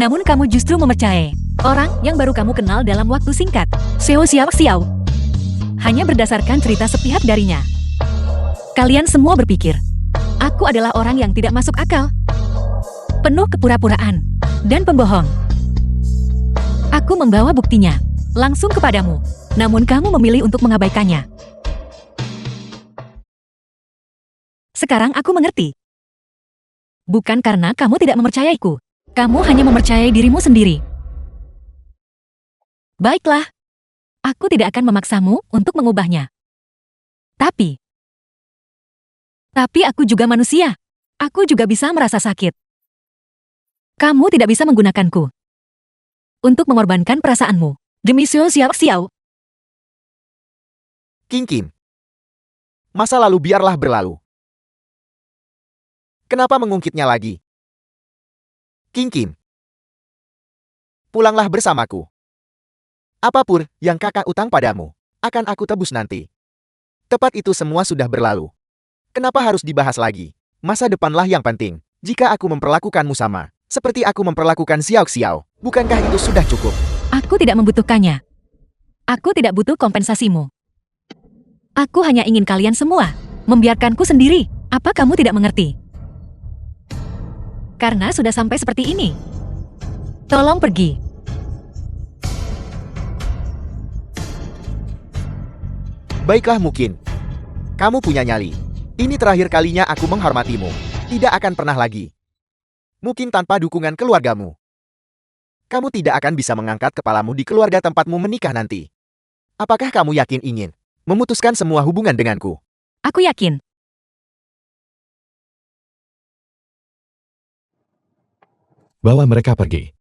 Namun kamu justru mempercayai orang yang baru kamu kenal dalam waktu singkat. Xiao. Hanya berdasarkan cerita sepihak darinya. Kalian semua berpikir Aku adalah orang yang tidak masuk akal. Penuh kepura-puraan dan pembohong. Aku membawa buktinya langsung kepadamu, namun kamu memilih untuk mengabaikannya. Sekarang aku mengerti. Bukan karena kamu tidak mempercayaiku. Kamu hanya mempercayai dirimu sendiri. Baiklah. Aku tidak akan memaksamu untuk mengubahnya. Tapi aku juga manusia. Aku juga bisa merasa sakit. Kamu tidak bisa menggunakanku untuk mengorbankan perasaanmu demi Xiao Xiao. King Kim. Masa lalu biarlah berlalu. Kenapa mengungkitnya lagi? King Kim. Pulanglah bersamaku. Apapun yang kakak utang padamu, akan aku tebus nanti. Tepat itu semua sudah berlalu. Kenapa harus dibahas lagi? Masa depanlah yang penting. Jika aku memperlakukanmu sama, seperti aku memperlakukan Xiao Xiao, bukankah itu sudah cukup? Aku tidak membutuhkannya. Aku tidak butuh kompensasimu. Aku hanya ingin kalian semua membiarkanku sendiri. Apa kamu tidak mengerti? Karena sudah sampai seperti ini. Tolong pergi. Baiklah mungkin. Kamu punya nyali. Ini terakhir kalinya aku menghormatimu. Tidak akan pernah lagi. Mungkin tanpa dukungan keluargamu. Kamu tidak akan bisa mengangkat kepalamu di keluarga tempatmu menikah nanti. Apakah kamu yakin ingin memutuskan semua hubungan denganku? Aku yakin. Bawa mereka pergi.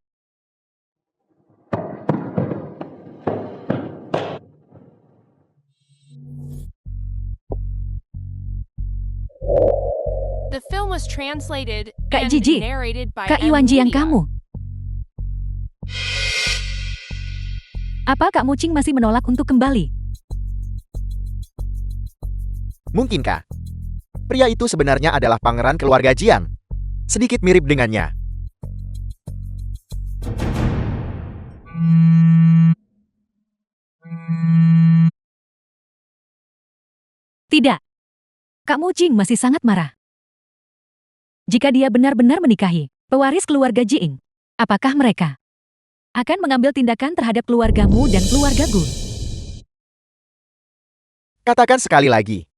The film was translated Kak and Gigi, narrated by Kak M. Iwanji yang Lydia. kamu. Apa Kak Mucing masih menolak untuk kembali? Mungkinkah? Pria itu sebenarnya adalah pangeran keluarga Jiang. Sedikit mirip dengannya. Tidak. Kak Mucing masih sangat marah. Jika dia benar-benar menikahi pewaris keluarga Jiing, apakah mereka akan mengambil tindakan terhadap keluargamu dan keluarga Gu? Katakan sekali lagi.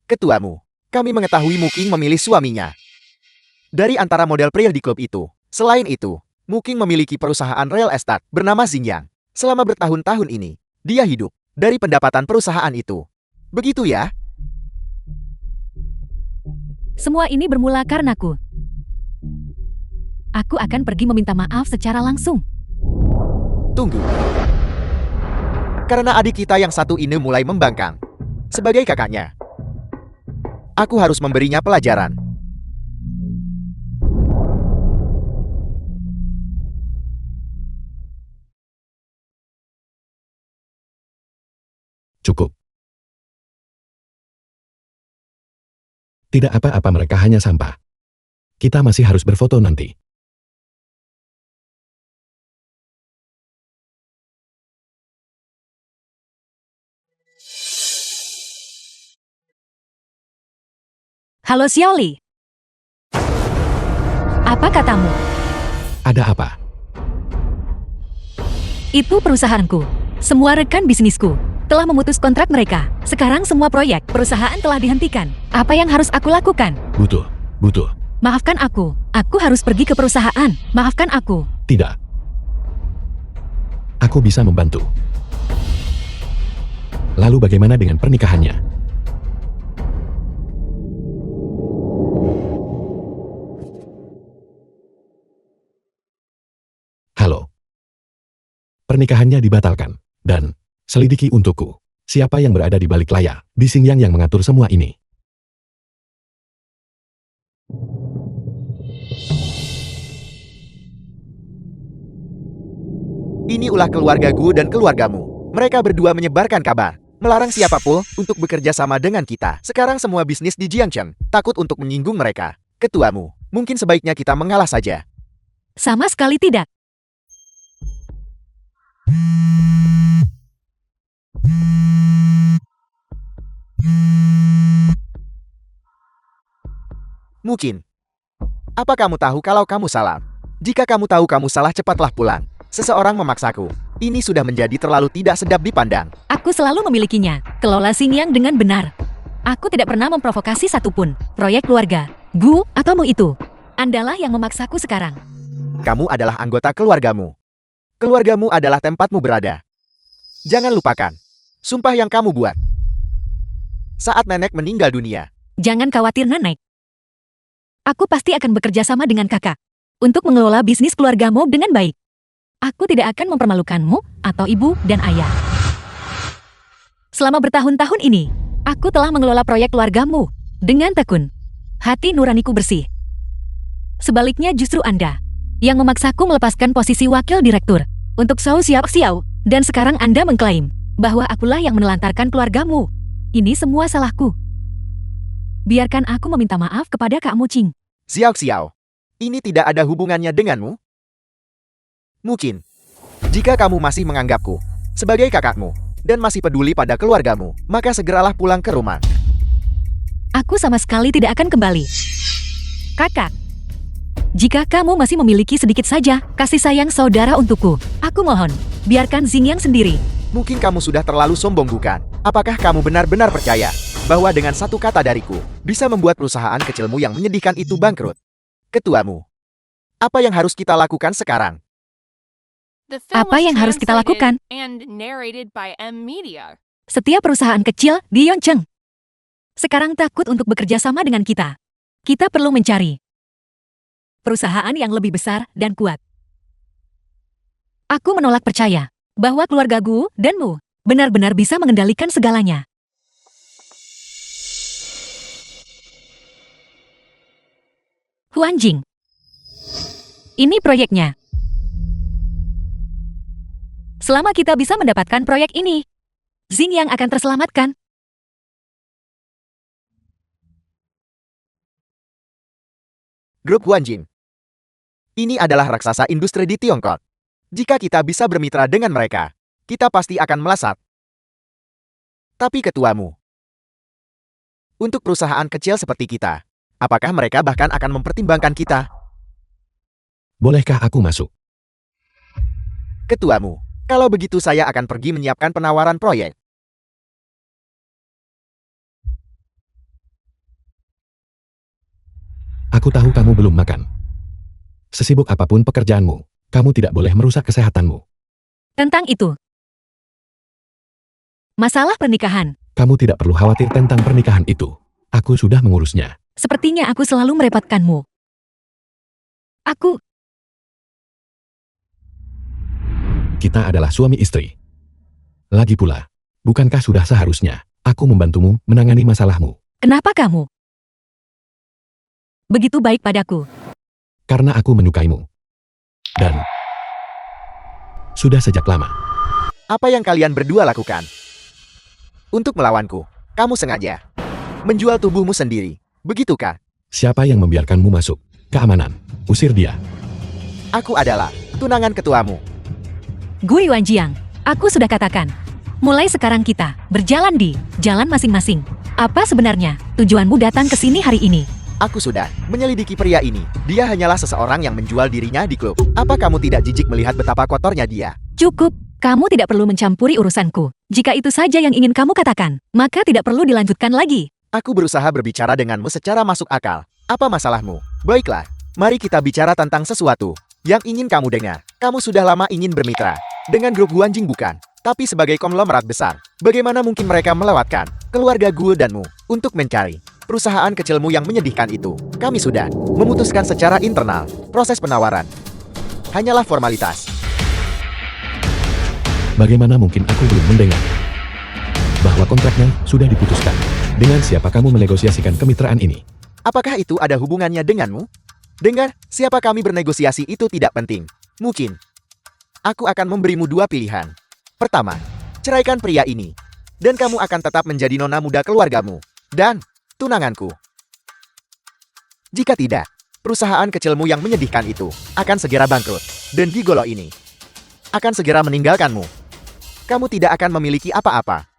Ketuamu, kami mengetahui Muking memilih suaminya. Dari antara model pria di klub itu, selain itu, Muking memiliki perusahaan real estate bernama Xinjiang. Selama bertahun-tahun ini, dia hidup dari pendapatan perusahaan itu. Begitu ya? Semua ini bermula karenaku. Aku akan pergi meminta maaf secara langsung. Tunggu. Karena adik kita yang satu ini mulai membangkang. Sebagai kakaknya, aku harus memberinya pelajaran. Cukup. Tidak apa-apa, mereka hanya sampah. Kita masih harus berfoto nanti. Halo Xiaoli. Apa katamu? Ada apa? Itu perusahaanku. Semua rekan bisnisku telah memutus kontrak mereka. Sekarang semua proyek perusahaan telah dihentikan. Apa yang harus aku lakukan? Butuh. Maafkan aku. Aku harus pergi ke perusahaan. Maafkan aku. Tidak. Aku bisa membantu. Lalu bagaimana dengan pernikahannya? Halo. Pernikahannya dibatalkan. Dan selidiki untukku. Siapa yang berada di balik layar di Xinjiang yang mengatur semua ini? Ini ulah keluarga Gu dan keluargamu. Mereka berdua menyebarkan kabar, melarang siapapun untuk bekerja sama dengan kita. Sekarang semua bisnis di Jiangchen takut untuk menyinggung mereka. Ketuamu, mungkin sebaiknya kita mengalah saja. Sama sekali tidak. Mungkin. Apa kamu tahu kalau kamu salah? Jika kamu tahu kamu salah, cepatlah pulang. Seseorang memaksaku. Ini sudah menjadi terlalu tidak sedap dipandang. Aku selalu memilikinya. Kelola Xingyang dengan benar. Aku tidak pernah memprovokasi satupun. Proyek keluarga, Gu atau Mu itu. Andalah yang memaksaku sekarang. Kamu adalah anggota keluargamu. Keluargamu adalah tempatmu berada. Jangan lupakan. Sumpah yang kamu buat. Saat nenek meninggal dunia. Jangan khawatir, Nenek. Aku pasti akan bekerja sama dengan kakak untuk mengelola bisnis keluargamu dengan baik. Aku tidak akan mempermalukanmu atau ibu dan ayah. Selama bertahun-tahun ini, aku telah mengelola proyek keluargamu dengan tekun. Hati nuraniku bersih. Sebaliknya justru Anda yang memaksaku melepaskan posisi wakil direktur untuk Xiao Xiao, dan sekarang Anda mengklaim bahwa akulah yang menelantarkan keluargamu. Ini semua salahku. Biarkan aku meminta maaf kepada Kak Mucing. Xiao, ini tidak ada hubungannya denganmu. Mungkin, jika kamu masih menganggapku sebagai kakakmu dan masih peduli pada keluargamu, maka segeralah pulang ke rumah. Aku sama sekali tidak akan kembali. Kakak, jika kamu masih memiliki sedikit saja kasih sayang saudara untukku, aku mohon, biarkan Xingyang sendiri. Mungkin kamu sudah terlalu sombong, bukan? Apakah kamu benar-benar percaya bahwa dengan satu kata dariku bisa membuat perusahaan kecilmu yang menyedihkan itu bangkrut? Ketuamu, apa yang harus kita lakukan sekarang? The film Apa was yang harus kita translated lakukan? and narrated by M Media. Setiap perusahaan kecil di Yongcheng sekarang takut untuk bekerja sama dengan kita. Kita perlu mencari perusahaan yang lebih besar dan kuat. Aku menolak percaya bahwa keluarga Gu dan Mu benar-benar bisa mengendalikan segalanya. Huan Jing, ini proyeknya. Selama kita bisa mendapatkan proyek ini, Xingyang akan terselamatkan. Grup Huanjin. Ini adalah raksasa industri di Tiongkok. Jika kita bisa bermitra dengan mereka, kita pasti akan melesat. Tapi ketuamu, untuk perusahaan kecil seperti kita, apakah mereka bahkan akan mempertimbangkan kita? Bolehkah aku masuk? Ketuamu, kalau begitu saya akan pergi menyiapkan penawaran proyek. Aku tahu kamu belum makan. Sesibuk apapun pekerjaanmu, kamu tidak boleh merusak kesehatanmu. Tentang itu, masalah pernikahan, Kamu tidak perlu khawatir tentang pernikahan itu. Aku sudah mengurusnya. sepertinya aku selalu merepotkanmu. Kita adalah suami istri. Lagi pula, bukankah sudah seharusnya aku membantumu menangani masalahmu? Kenapa kamu begitu baik padaku? Karena aku menyukaimu. Dan sudah sejak lama. Apa yang kalian berdua lakukan? Untuk melawanku, kamu sengaja menjual tubuhmu sendiri, begitukah? Siapa yang membiarkanmu masuk? Keamanan. Usir dia. Aku adalah tunangan ketuamu. Gui Wanjiang, aku sudah katakan. Mulai sekarang kita berjalan di jalan masing-masing. Apa sebenarnya tujuanmu datang ke sini hari ini? Aku sudah menyelidiki pria ini. Dia hanyalah seseorang yang menjual dirinya di klub. Apa kamu tidak jijik melihat betapa kotornya dia? Cukup, kamu tidak perlu mencampuri urusanku. Jika itu saja yang ingin kamu katakan, maka tidak perlu dilanjutkan lagi. Aku berusaha berbicara denganmu secara masuk akal. Apa masalahmu? Baiklah, mari kita bicara tentang sesuatu yang ingin kamu dengar. Kamu sudah lama ingin bermitra dengan grup Guanjing, bukan? Tapi sebagai konglomerat besar, bagaimana mungkin mereka melewatkan keluarga Gu danmu untuk mencari perusahaan kecilmu yang menyedihkan itu? Kami sudah memutuskan secara internal. Proses penawaran hanyalah formalitas. Bagaimana mungkin aku belum mendengar bahwa kontraknya sudah diputuskan? Dengan siapa kamu menegosiasikan kemitraan ini? Apakah itu ada hubungannya denganmu? Dengar, siapa kami bernegosiasi itu tidak penting. Mungkin aku akan memberimu dua pilihan. Pertama, ceraikan pria ini, dan kamu akan tetap menjadi nona muda keluargamu dan tunanganku. Jika tidak, perusahaan kecilmu yang menyedihkan itu akan segera bangkrut, dan gigolo ini akan segera meninggalkanmu. Kamu tidak akan memiliki apa-apa.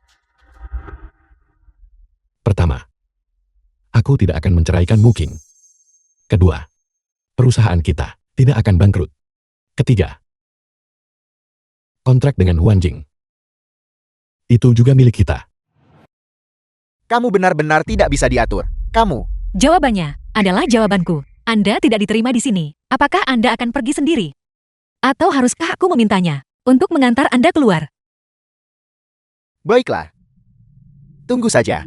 Pertama, aku tidak akan menceraikan Muking. Kedua, perusahaan kita tidak akan bangkrut. Ketiga, kontrak dengan Huanjing. Itu juga milik kita. Kamu benar-benar tidak bisa diatur. Kamu. Jawabannya adalah jawabanku. Anda tidak diterima di sini. Apakah Anda akan pergi sendiri? Atau haruskah aku memintanya untuk mengantar Anda keluar? Baiklah. Tunggu saja.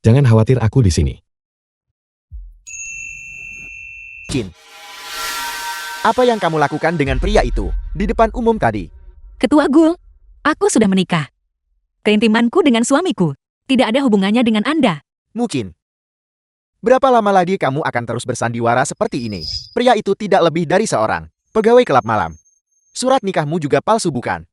Jangan khawatir, aku di sini. Jin. Apa yang kamu lakukan dengan pria itu di depan umum tadi? Ketua Gul, aku sudah menikah. Keintimanku dengan suamiku tidak ada hubungannya dengan Anda. Mungkin. Berapa lama lagi kamu akan terus bersandiwara seperti ini? Pria itu tidak lebih dari seorang pegawai klub malam. Surat nikahmu juga palsu, bukan?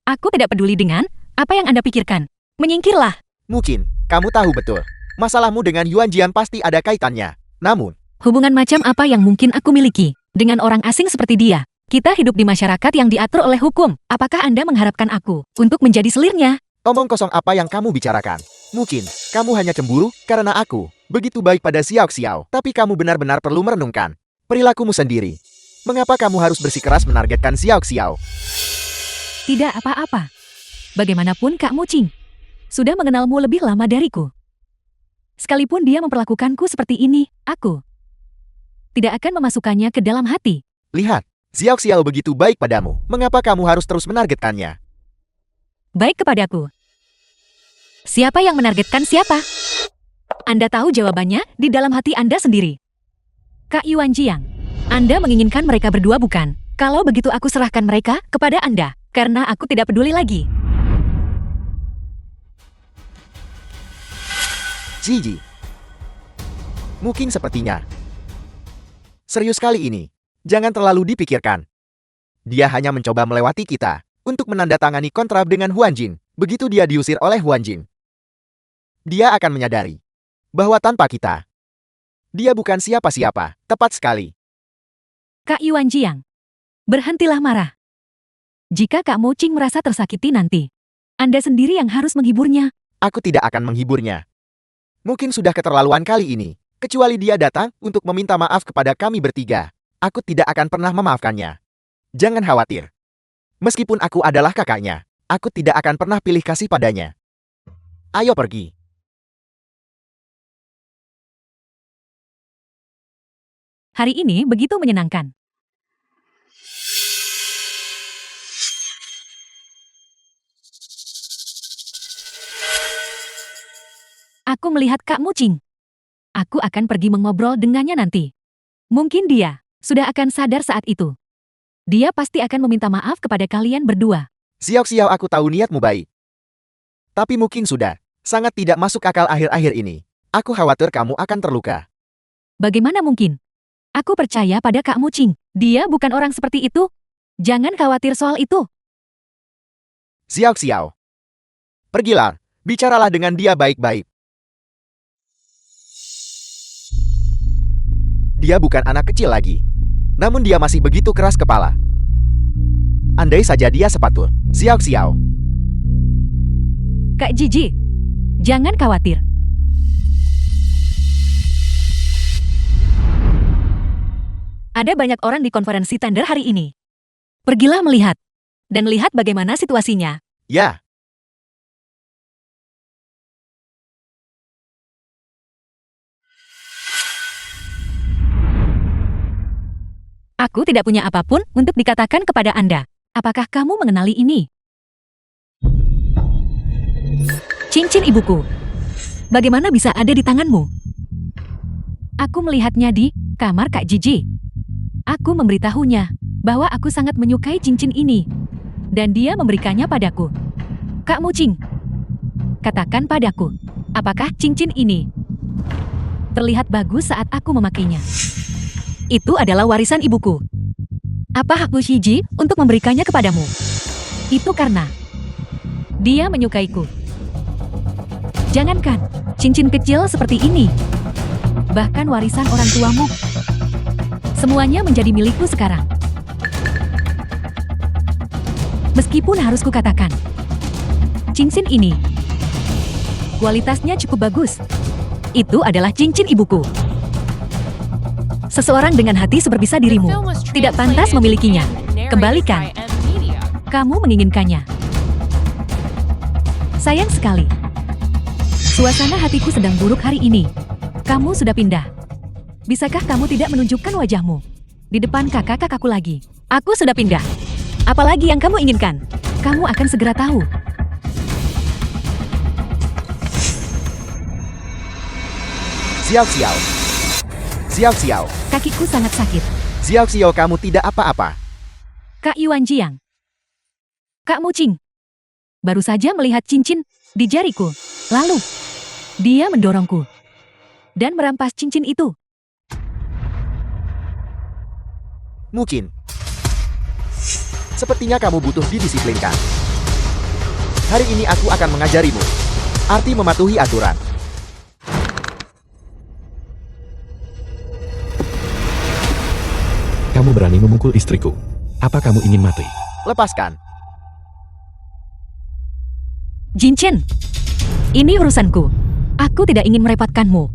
Aku tidak peduli dengan apa yang Anda pikirkan. Menyingkirlah. Mungkin. Kamu tahu betul. Masalahmu dengan Yuan Jian pasti ada kaitannya. Namun, Hubungan macam apa yang mungkin aku miliki dengan orang asing seperti dia? Kita hidup di masyarakat yang diatur oleh hukum. Apakah Anda mengharapkan aku untuk menjadi selirnya? omong kosong apa yang kamu bicarakan? Mungkin, kamu hanya cemburu karena aku begitu baik pada Xiao Xiao. Tapi kamu benar-benar perlu merenungkan perilakumu sendiri. Mengapa kamu harus bersikeras menargetkan Xiao Xiao? Tidak apa-apa. Bagaimanapun Kak Mucing sudah mengenalmu lebih lama dariku. Sekalipun dia memperlakukanku seperti ini, aku tidak akan memasukkannya ke dalam hati. Lihat, Xiao Xiao begitu baik padamu. Mengapa kamu harus terus menargetkannya? Baik kepadaku. Siapa yang menargetkan siapa? Anda tahu jawabannya di dalam hati Anda sendiri. Kak Yuan Jiang, Anda menginginkan mereka berdua bukan? Kalau begitu aku serahkan mereka kepada Anda, karena aku tidak peduli lagi. Gigi. Mungkin sepertinya. Serius kali ini. Jangan terlalu dipikirkan. Dia hanya mencoba melewati kita untuk menandatangani kontrak dengan Huanjing. Begitu dia diusir oleh Huanjing, dia akan menyadari bahwa tanpa kita, dia bukan siapa-siapa. Tepat sekali. Kak Yuan Jiang, berhentilah marah. Jika Kak Mucing merasa tersakiti nanti, Anda sendiri yang harus menghiburnya. Aku tidak akan menghiburnya. Mungkin sudah keterlaluan kali ini. Kecuali dia datang untuk meminta maaf kepada kami bertiga. Aku tidak akan pernah memaafkannya. Jangan khawatir. Meskipun aku adalah kakaknya, aku tidak akan pernah pilih kasih padanya. Ayo pergi. Hari ini begitu menyenangkan. Aku melihat Kak Mucing. Aku akan pergi mengobrol dengannya nanti. Mungkin dia sudah akan sadar saat itu. Dia pasti akan meminta maaf kepada kalian berdua. Xiao Xiao, aku tahu niatmu baik. Tapi mungkin sudah sangat tidak masuk akal akhir-akhir ini. Aku khawatir kamu akan terluka. Bagaimana mungkin? Aku percaya pada Kak Mucing. Dia bukan orang seperti itu. Jangan khawatir soal itu. Xiao Xiao. Pergilah, bicaralah dengan dia baik-baik. Dia bukan anak kecil lagi. Namun dia masih begitu keras kepala. Andai saja dia sepatu. Xiao Xiao. Kak Jiji, jangan khawatir. Ada banyak orang di konferensi tender hari ini. Pergilah melihat. Dan lihat bagaimana situasinya. Ya. Aku tidak punya apapun untuk dikatakan kepada Anda. Apakah kamu mengenali ini? Cincin ibuku. Bagaimana bisa ada di tanganmu? Aku melihatnya di kamar Kak Jiji. Aku memberitahunya bahwa aku sangat menyukai cincin ini. Dan dia memberikannya padaku. Kak Mucing, katakan padaku, apakah cincin ini terlihat bagus saat aku memakainya? Itu adalah warisan ibuku. Apa hakku Shiji untuk memberikannya kepadamu? Itu karena dia menyukaiku. Jangankan cincin kecil seperti ini, bahkan warisan orang tuamu, semuanya menjadi milikku sekarang. Meskipun harus kukatakan, cincin ini kualitasnya cukup bagus. Itu adalah cincin ibuku. Seseorang dengan hati seberbisa The dirimu film was tidak pantas translated memilikinya. and narrated Kembalikan. by M Media. Kamu menginginkannya. Sayang sekali. Suasana hatiku sedang buruk hari ini. Kamu sudah pindah. Bisakah kamu tidak menunjukkan wajahmu di depan kakak-kakakku lagi? Aku sudah pindah. Apalagi yang kamu inginkan? Kamu akan segera tahu. Xiao Xiao. Xiao Xiao. Kakiku sangat sakit. Xiao Xiao, kamu tidak apa-apa. Kak Yuan Jiang. Kak Mucing. Baru saja melihat cincin di jariku. Lalu, dia mendorongku dan merampas cincin itu. Mungkin. Sepertinya kamu butuh didisiplinkan. Hari ini aku akan mengajarimu arti mematuhi aturan. Kamu berani memukul istriku. Apa kamu ingin mati? Lepaskan. Jin Chen, ini urusanku. Aku tidak ingin merepotkanmu.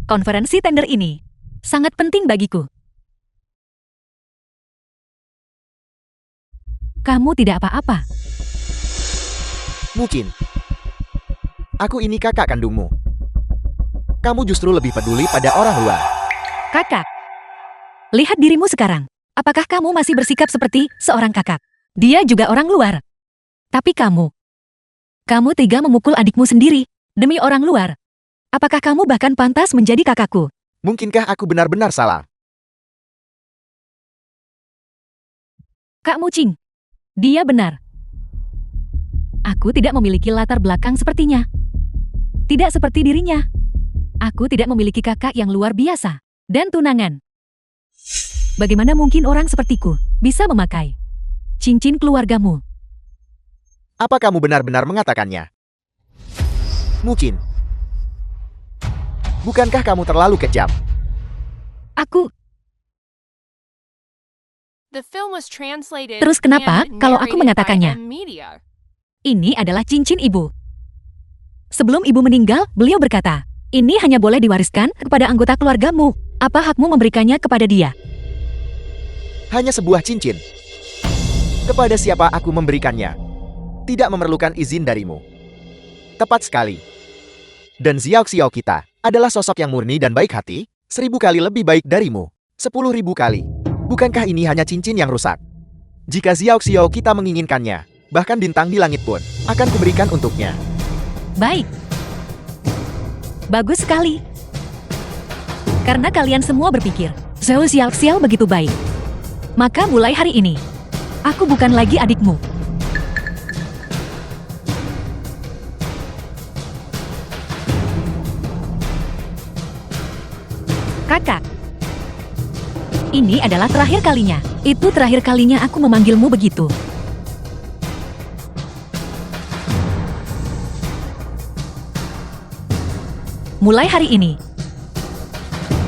Konferensi tender ini sangat penting bagiku. Kamu tidak apa-apa. Mungkin. Aku ini kakak kandungmu. Kamu justru lebih peduli pada orang luar. Kakak, lihat dirimu sekarang. Apakah kamu masih bersikap seperti seorang kakak? Dia juga orang luar. Tapi kamu tega memukul adikmu sendiri demi orang luar. Apakah kamu bahkan pantas menjadi kakakku? Mungkinkah aku benar-benar salah? Kak Mucing, dia benar. Aku tidak memiliki latar belakang sepertinya. Tidak seperti dirinya. Aku tidak memiliki kakak yang luar biasa dan tunangan. Bagaimana mungkin orang sepertiku bisa memakai cincin keluargamu? Apa kamu benar-benar mengatakannya? Mungkin. Bukankah kamu terlalu kejam? Aku, The film was translated Terus kenapa and kalau aku narrated by mengatakannya? M Media. ini adalah cincin ibu. Sebelum ibu meninggal, beliau berkata, ini hanya boleh diwariskan kepada anggota keluargamu. Apa hakmu memberikannya kepada dia? Hanya sebuah cincin. Kepada siapa aku memberikannya? Tidak memerlukan izin darimu. Tepat sekali. Dan Xiao Xiao kita adalah sosok yang murni dan baik hati, 1000 kali lebih baik darimu. 10.000 kali. Bukankah ini hanya cincin yang rusak? Jika Xiao Xiao kita menginginkannya, bahkan bintang di langit pun akan kuberikan untuknya. Baik. Bagus sekali. Karena kalian semua berpikir, Zhou Xiaoxiao begitu baik. Maka mulai hari ini, aku bukan lagi adikmu. Kakak. Ini adalah terakhir kalinya. Itu terakhir kalinya aku memanggilmu begitu. Mulai hari ini,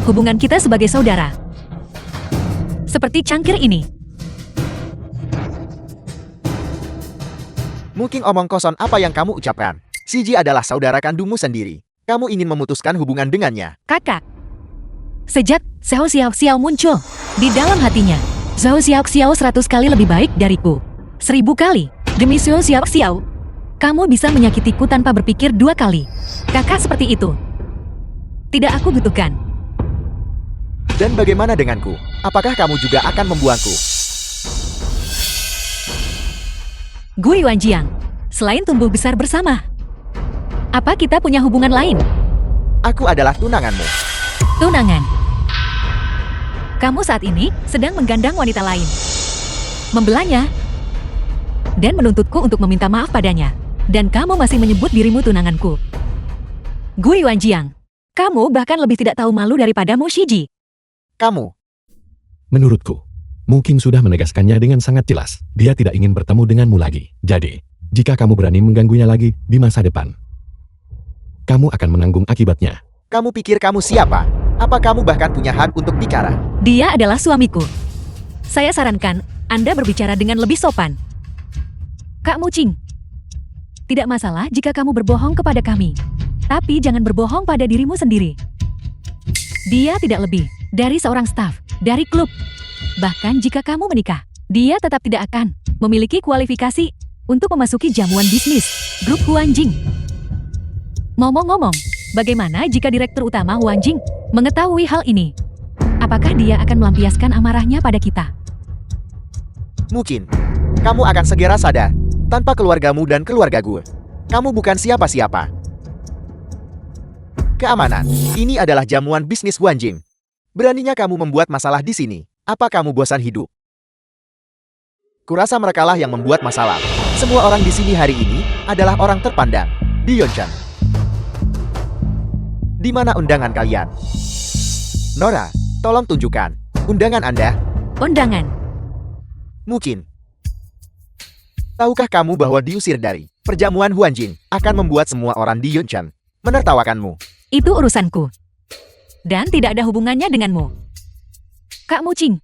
hubungan kita sebagai saudara seperti cangkir ini. Mungkin omong kosong apa yang kamu ucapkan. Shiji adalah saudara kandungmu sendiri. Kamu ingin memutuskan hubungan dengannya. Kakak, sejak Zhou Xiaoxiao muncul di dalam hatinya, Zhou Xiaoxiao 100 kali lebih baik dariku. 1000 kali. Demi Zhou Xiaoxiao, kamu bisa menyakitiku tanpa berpikir 2 kali. Kakak seperti itu tidak aku butuhkan. Dan bagaimana denganku? Apakah kamu juga akan membuangku? Gui Wanjiang, selain tumbuh besar bersama, apa kita punya hubungan lain? Aku adalah tunanganmu. Tunangan. Kamu saat ini sedang menggandang wanita lain, membelanya, dan menuntutku untuk meminta maaf padanya. Dan kamu masih menyebut dirimu tunanganku. Gui Wanjiang, kamu bahkan lebih tidak tahu malu daripadamu Shiji. Kamu. Menurutku, Muking sudah menegaskannya dengan sangat jelas. Dia tidak ingin bertemu denganmu lagi. Jadi, jika kamu berani mengganggunya lagi di masa depan, kamu akan menanggung akibatnya. Kamu pikir kamu siapa? Apa kamu bahkan punya hak untuk bicara? Dia adalah suamiku. Saya sarankan, Anda berbicara dengan lebih sopan. Kak Mucing, tidak masalah jika kamu berbohong kepada kami. Tapi jangan berbohong pada dirimu sendiri. Dia tidak lebih dari seorang staf dari klub. Bahkan jika kamu menikah, dia tetap tidak akan memiliki kualifikasi untuk memasuki jamuan bisnis grup Huanjing. Ngomong-ngomong, bagaimana jika Direktur Utama Huanjing mengetahui hal ini? Apakah dia akan melampiaskan amarahnya pada kita? Mungkin. Kamu akan segera sadar. Tanpa keluargamu dan keluarga gue, kamu bukan siapa-siapa. Keamanan. Ini adalah jamuan bisnis Huanjing. Beraninya kamu membuat masalah di sini. Apa kamu bosan hidup? Kurasa merekalah yang membuat masalah. Semua orang di sini hari ini adalah orang terpandang di Yonshan. Di mana undangan kalian? Nora, tolong tunjukkan undangan Anda. Undangan. Mungkin. Tahukah kamu bahwa diusir dari perjamuan Huanjing akan membuat semua orang di Yonshan menertawakanmu? Itu urusanku. Dan tidak ada hubungannya denganmu. Kak Mucing,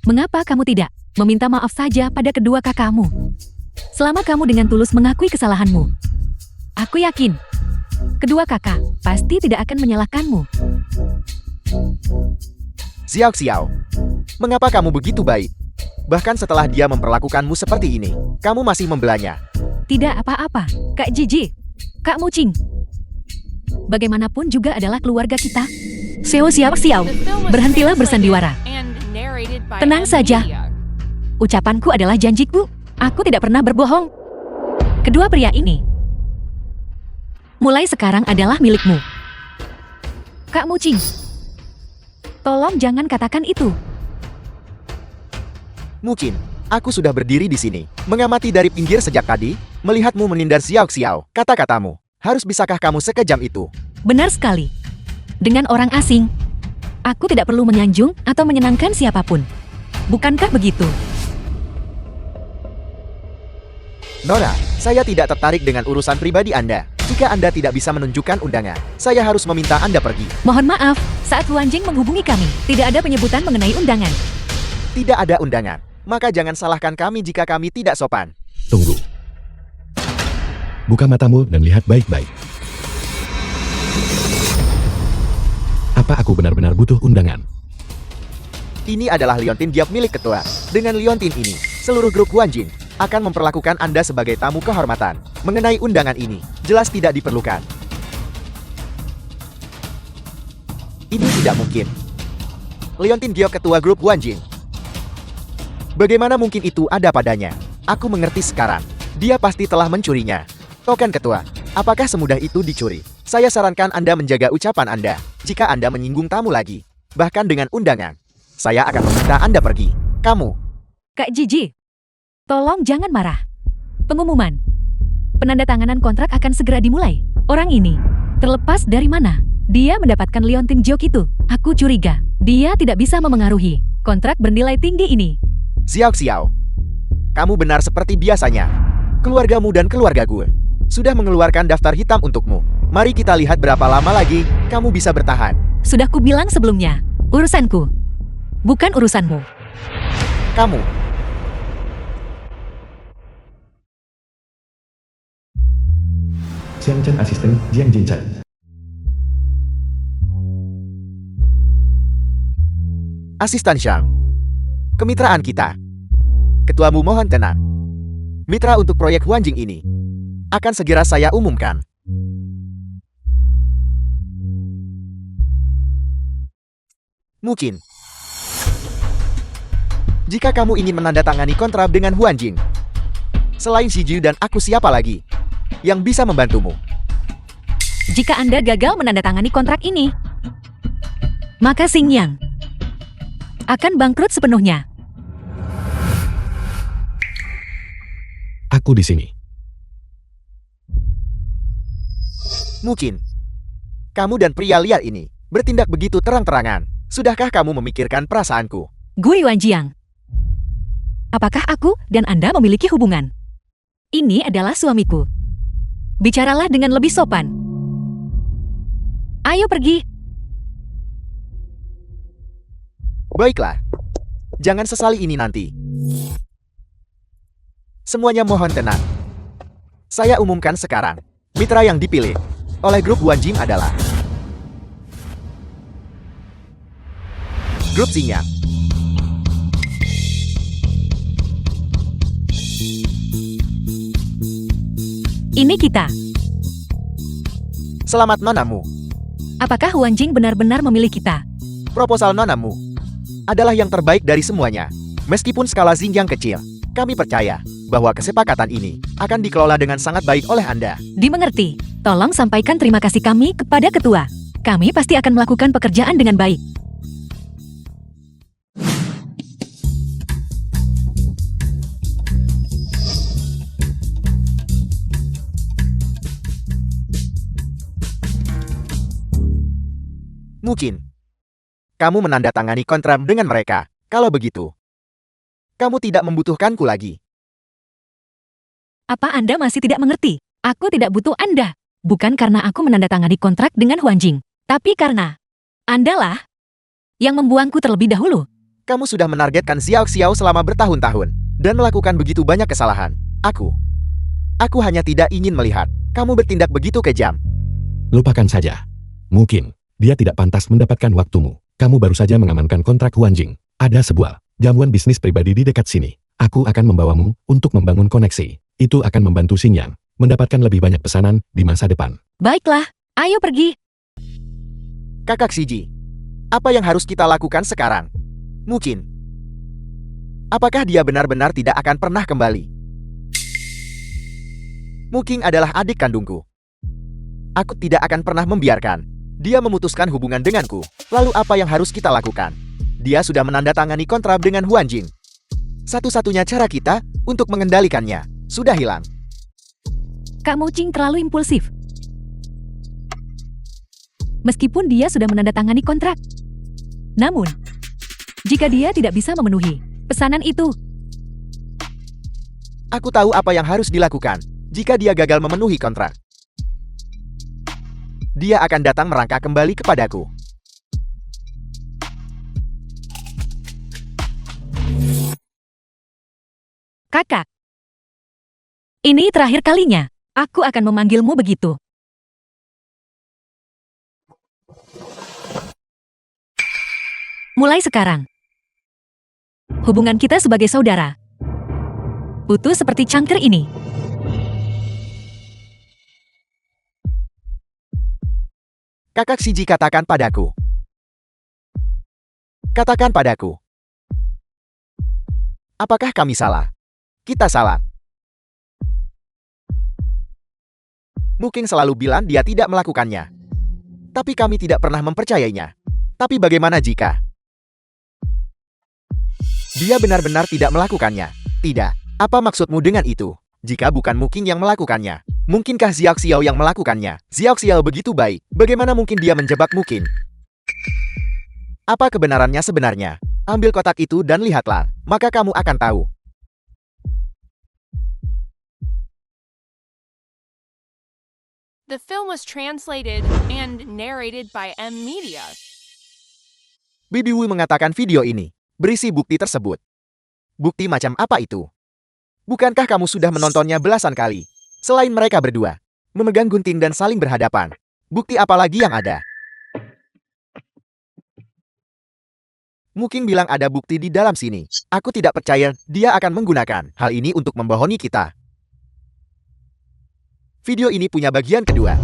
mengapa kamu tidak meminta maaf saja pada kedua kakakmu? Selama kamu dengan tulus mengakui kesalahanmu, aku yakin kedua kakak pasti tidak akan menyalahkanmu. Xiao Xiao, mengapa kamu begitu baik? Bahkan setelah dia memperlakukanmu seperti ini, kamu masih membelanya. Tidak apa-apa, Kak Jiji, Kak Mucing. Bagaimanapun juga adalah keluarga kita. Xiao Xiao Xiao, The film was berhentilah translated bersandiwara. and narrated by Tenang M. saja. Media. Ucapanku adalah janjiku. Aku tidak pernah berbohong. Kedua pria ini mulai sekarang adalah milikmu. Kak Mucing, tolong jangan katakan itu. Mungkin. Aku sudah berdiri di sini, mengamati dari pinggir sejak tadi, melihatmu menindar Xiao Xiao. Kata-katamu, harus bisakah kamu sekejam itu? Benar sekali. Dengan orang asing, aku tidak perlu menyanjung atau menyenangkan siapapun. Bukankah begitu? Nora, saya tidak tertarik dengan urusan pribadi Anda. Jika Anda tidak bisa menunjukkan undangan, saya harus meminta Anda pergi. Mohon maaf, saat Huanjing menghubungi kami, tidak ada penyebutan mengenai undangan. Tidak ada undangan. Maka jangan salahkan kami jika kami tidak sopan. Tunggu. Buka matamu dan lihat baik-baik. Apa aku benar-benar butuh undangan? Ini adalah liontin giok milik ketua. Dengan liontin ini, seluruh grup Huanjing akan memperlakukan Anda sebagai tamu kehormatan. Mengenai undangan ini, jelas tidak diperlukan. Ini tidak mungkin. Liontin giok ketua grup Huanjing. Bagaimana mungkin itu ada padanya? Aku mengerti sekarang. Dia pasti telah mencurinya. Token ketua, apakah semudah itu dicuri? Saya sarankan Anda menjaga ucapan Anda. Jika Anda menyinggung tamu lagi, bahkan dengan undangan, saya akan meminta Anda pergi. Kamu. Kak Jiji, tolong jangan marah. Pengumuman. Penandatanganan kontrak akan segera dimulai. Orang ini, terlepas dari mana, dia mendapatkan liontin giok itu. Aku curiga, dia tidak bisa memengaruhi kontrak bernilai tinggi ini. Xiao Xiao, kamu benar seperti biasanya. Keluargamu dan keluarga gue sudah mengeluarkan daftar hitam untukmu. Mari kita lihat berapa lama lagi kamu bisa bertahan. Sudah kubilang sebelumnya, urusanku, bukan urusanmu. Kamu. Xiang Chen asisten Jiang Jinchen. Asisten Shang. Kemitraan kita. Ketuamu mohon tenang. Mitra untuk proyek Huanjing ini akan segera saya umumkan. Mungkin. Jika kamu ingin menandatangani kontrak dengan Huanjing, selain Shiju dan aku siapa lagi yang bisa membantumu? Jika Anda gagal menandatangani kontrak ini, maka Xingyang akan bangkrut sepenuhnya. Aku di sini. Mungkin. Kamu dan pria liar ini bertindak begitu terang-terangan. Sudahkah kamu memikirkan perasaanku? Gue Yuan Jiang. Apakah aku dan Anda memiliki hubungan? Ini adalah suamiku. Bicaralah dengan lebih sopan. Ayo pergi. Baiklah. Jangan sesali ini nanti. Semuanya mohon tenang. Saya umumkan sekarang, mitra yang dipilih oleh grup Huanjing adalah grup Xingyang. Ini kita. Selamat Nonamu. Apakah Huanjing benar-benar memilih kita? Proposal Nonamu adalah yang terbaik dari semuanya. Meskipun skala Xingyang kecil, kami percaya bahwa kesepakatan ini akan dikelola dengan sangat baik oleh Anda. Dimengerti. Tolong sampaikan terima kasih kami kepada ketua. Kami pasti akan melakukan pekerjaan dengan baik. Mungkin kamu menandatangani kontrak dengan mereka. Kalau begitu, kamu tidak membutuhkanku lagi. Apa Anda masih tidak mengerti? Aku tidak butuh Anda. Bukan karena aku menandatangani kontrak dengan Huanjing, tapi karena Anda lah yang membuangku terlebih dahulu. Kamu sudah menargetkan Xiao Xiao selama bertahun-tahun dan melakukan begitu banyak kesalahan. Aku hanya tidak ingin melihat kamu bertindak begitu kejam. Lupakan saja. Mungkin dia tidak pantas mendapatkan waktumu. Kamu baru saja mengamankan kontrak Huanjing. Ada sebuah jamuan bisnis pribadi di dekat sini. Aku akan membawamu untuk membangun koneksi. Itu akan membantu Xingyang mendapatkan lebih banyak pesanan di masa depan. Baiklah, ayo pergi. Kakak Shiji, apa yang harus kita lakukan sekarang? Mungkin. Apakah dia benar-benar tidak akan pernah kembali? Mungkin adalah adik kandungku. Aku tidak akan pernah membiarkan dia memutuskan hubungan denganku. Lalu apa yang harus kita lakukan? Dia sudah menandatangani kontrak dengan Huanjing. Satu-satunya cara kita untuk mengendalikannya sudah hilang. Kak Mucing terlalu impulsif. Meskipun dia sudah menandatangani kontrak. Namun, jika dia tidak bisa memenuhi pesanan itu, aku tahu apa yang harus dilakukan jika dia gagal memenuhi kontrak. Dia akan datang merangkak kembali kepadaku. Kakak. Ini terakhir kalinya. Aku akan memanggilmu begitu. Mulai sekarang, hubungan kita sebagai saudara putus seperti cangkir ini. Kakak Shiji, katakan padaku. Katakan padaku. Apakah kami salah? Kita salah. Mungkin selalu bilang dia tidak melakukannya. Tapi kami tidak pernah mempercayainya. Tapi bagaimana jika dia benar-benar tidak melakukannya? Tidak. Apa maksudmu dengan itu? Jika bukan Muking yang melakukannya, mungkinkah Xiao Xiao yang melakukannya? Xiao Xiao begitu baik. Bagaimana mungkin dia menjebak Muking? Apa kebenarannya sebenarnya? Ambil kotak itu dan lihatlah. Maka kamu akan tahu. The film was translated and narrated by M Media. Bibi Wu mengatakan video ini berisi bukti tersebut. Bukti macam apa itu? Bukankah kamu sudah menontonnya belasan kali? Selain mereka berdua memegang gunting dan saling berhadapan, bukti apa lagi yang ada? Mungkin bilang ada bukti di dalam sini. Aku tidak percaya dia akan menggunakan hal ini untuk membohongi kita. Video ini punya bagian kedua.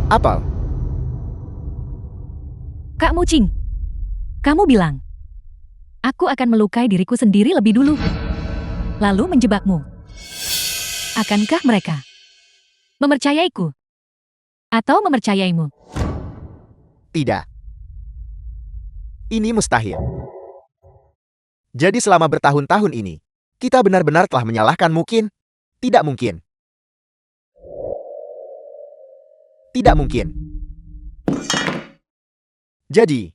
Apel. Kak Mucing, kamu bilang, aku akan melukai diriku sendiri lebih dulu, lalu menjebakmu. Akankah mereka mempercayaiku? Atau mempercayaimu? Tidak. Ini mustahil. Jadi selama bertahun-tahun ini, kita benar-benar telah menyalahkan Mukin? Tidak mungkin. Tidak mungkin. Jadi,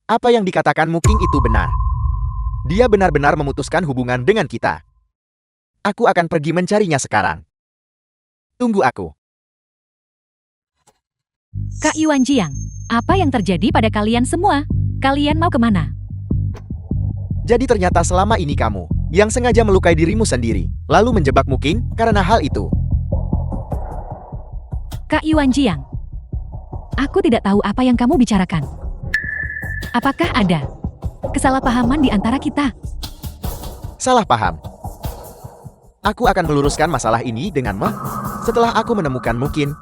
apa yang dikatakan Muking itu benar. Dia benar-benar memutuskan hubungan dengan kita. Aku akan pergi mencarinya sekarang. Tunggu aku. Kak Yuan Jiang, apa yang terjadi pada kalian semua? Kalian mau kemana? Jadi ternyata selama ini kamu yang sengaja melukai dirimu sendiri, lalu menjebak Muking karena hal itu. Kak Yuan Jiang, aku tidak tahu apa yang kamu bicarakan. Apakah ada kesalahpahaman di antara kita? Salah paham. Aku akan meluruskan masalah ini denganmu setelah aku menemukan Mukin.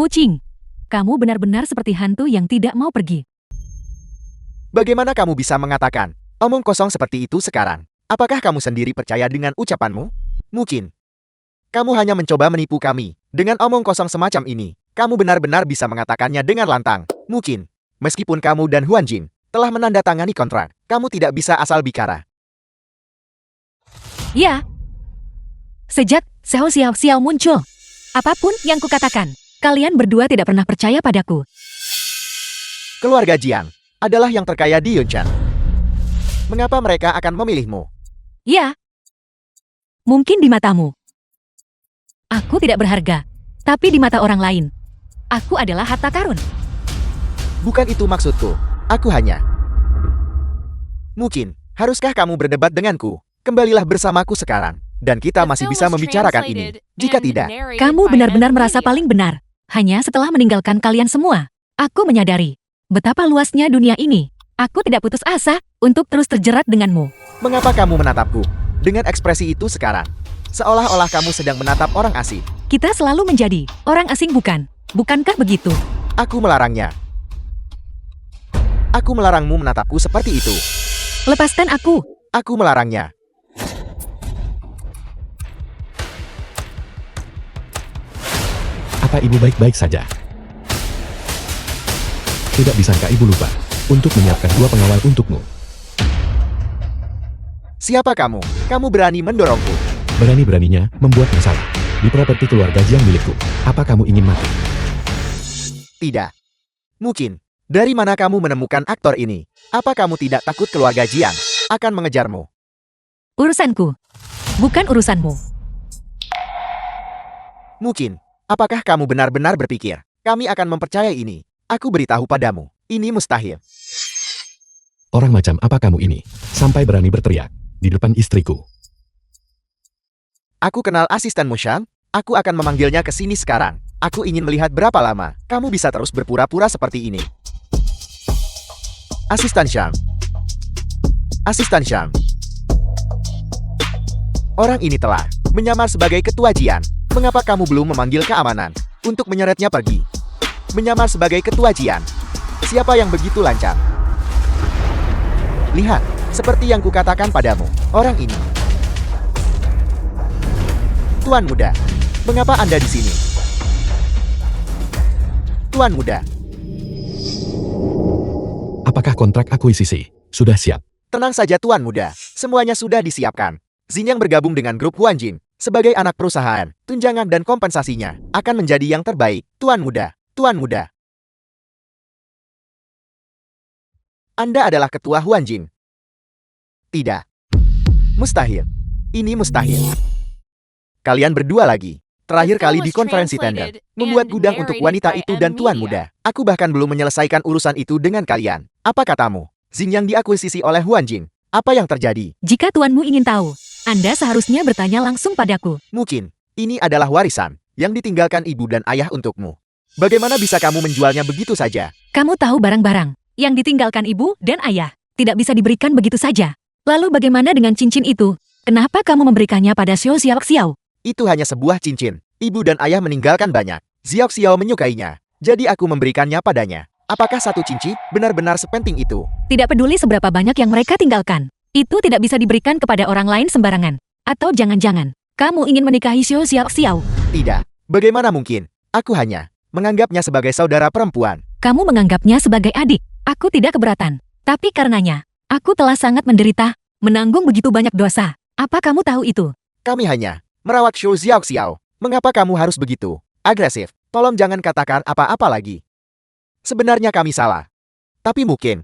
Mucing, kamu benar-benar seperti hantu yang tidak mau pergi. Bagaimana kamu bisa mengatakan omong kosong seperti itu sekarang? Apakah kamu sendiri percaya dengan ucapanmu? Mungkin. Kamu hanya mencoba menipu kami. Dengan omong kosong semacam ini, kamu benar-benar bisa mengatakannya dengan lantang. Mungkin. Meskipun kamu dan Huan Jin telah menandatangani kontrak, kamu tidak bisa asal bicara. Ya. Sejak Xiao Xiao Xiao muncul, apapun yang kukatakan, kalian berdua tidak pernah percaya padaku. Keluarga Jiang adalah yang terkaya di Yunchan. Mengapa mereka akan memilihmu? Ya. Mungkin di matamu. Aku tidak berharga, tapi di mata orang lain, aku adalah harta karun. Bukan itu maksudku. Aku hanya... Mungkin, haruskah kamu berdebat denganku? Kembalilah bersamaku sekarang, dan kita masih bisa membicarakan ini. Jika tidak, Kamu benar-benar merasa paling benar. Hanya setelah meninggalkan kalian semua, aku menyadari betapa luasnya dunia ini. Aku tidak putus asa untuk terus terjerat denganmu. mengapa kamu menatapku dengan ekspresi itu sekarang? Seolah-olah kamu sedang menatap orang asing. Kita selalu menjadi orang asing bukan? Bukankah begitu? Aku melarangnya. Aku melarangmu menatapku seperti itu. Lepaskan aku. Aku melarangnya. Apa ibu baik-baik saja? Tidak disangka ibu lupa untuk menyiapkan 2 pengawal untukmu. Siapa kamu? Kamu berani mendorongku. Berani-beraninya membuat masalah di properti keluarga Jiang milikku. Apa kamu ingin mati? Tidak. Mungkin. Dari mana kamu menemukan aktor ini? Apa kamu tidak takut keluarga Jiang akan mengejarmu? Urusanku. Bukan urusanmu. Mungkin. Apakah kamu benar-benar berpikir kami akan mempercayai ini? Aku beritahu padamu, ini mustahil. Orang macam apa kamu ini? Sampai berani berteriak di depan istriku. Aku kenal asistenmu Shang. Aku akan memanggilnya ke sini sekarang. Aku ingin melihat berapa lama kamu bisa terus berpura-pura seperti ini. Asisten Shang. Asisten Shang. Orang ini telah menyamar sebagai ketua Jian. Mengapa kamu belum memanggil keamanan untuk menyeretnya pergi? Menyamar sebagai ketua Jian. Siapa yang begitu lancang? Lihat, seperti yang kukatakan padamu, orang ini. Tuan muda, mengapa Anda di sini? Tuan muda, Apakah kontrak akuisisi sudah siap? tenang saja Tuan muda, semuanya sudah disiapkan. Xinjiang bergabung dengan grup Huan Jin sebagai anak perusahaan, tunjangan dan kompensasinya akan menjadi yang terbaik. Tuan muda, Tuan muda. Anda adalah ketua Huan Jin. Tidak. Mustahil. Ini mustahil. Kalian berdua lagi. Terakhir kali di konferensi tender, membuat gudang untuk wanita itu dan Tuan muda. Aku bahkan belum menyelesaikan urusan itu dengan kalian. Apa katamu? Xinjiang diakuisisi oleh Huan Jin. Apa yang terjadi? Jika tuanmu ingin tahu, Anda seharusnya bertanya langsung padaku. Mungkin, ini adalah warisan yang ditinggalkan ibu dan ayah untukmu. Bagaimana bisa kamu menjualnya begitu saja? Kamu tahu barang-barang yang ditinggalkan ibu dan ayah tidak bisa diberikan begitu saja. Lalu bagaimana dengan cincin itu? Kenapa kamu memberikannya pada Xiao Xiao Xiao? Itu hanya sebuah cincin. Ibu dan ayah meninggalkan banyak. Xiao Xiao menyukainya. Jadi aku memberikannya padanya. Apakah satu cincin benar-benar sepenting itu? Tidak peduli seberapa banyak yang mereka tinggalkan. Itu tidak bisa diberikan kepada orang lain sembarangan. Atau jangan-jangan, kamu ingin menikahi Xiao Xiao Xiao? Tidak. Bagaimana mungkin? Aku hanya menganggapnya sebagai saudara perempuan. Kamu menganggapnya sebagai adik. Aku tidak keberatan. Tapi karenanya, aku telah sangat menderita, menanggung begitu banyak dosa. Apa kamu tahu itu? Kami hanya merawat Xiao Xiao. Mengapa kamu harus begitu agresif? Tolong jangan katakan apa-apa lagi. Sebenarnya kami salah. Tapi mungkin.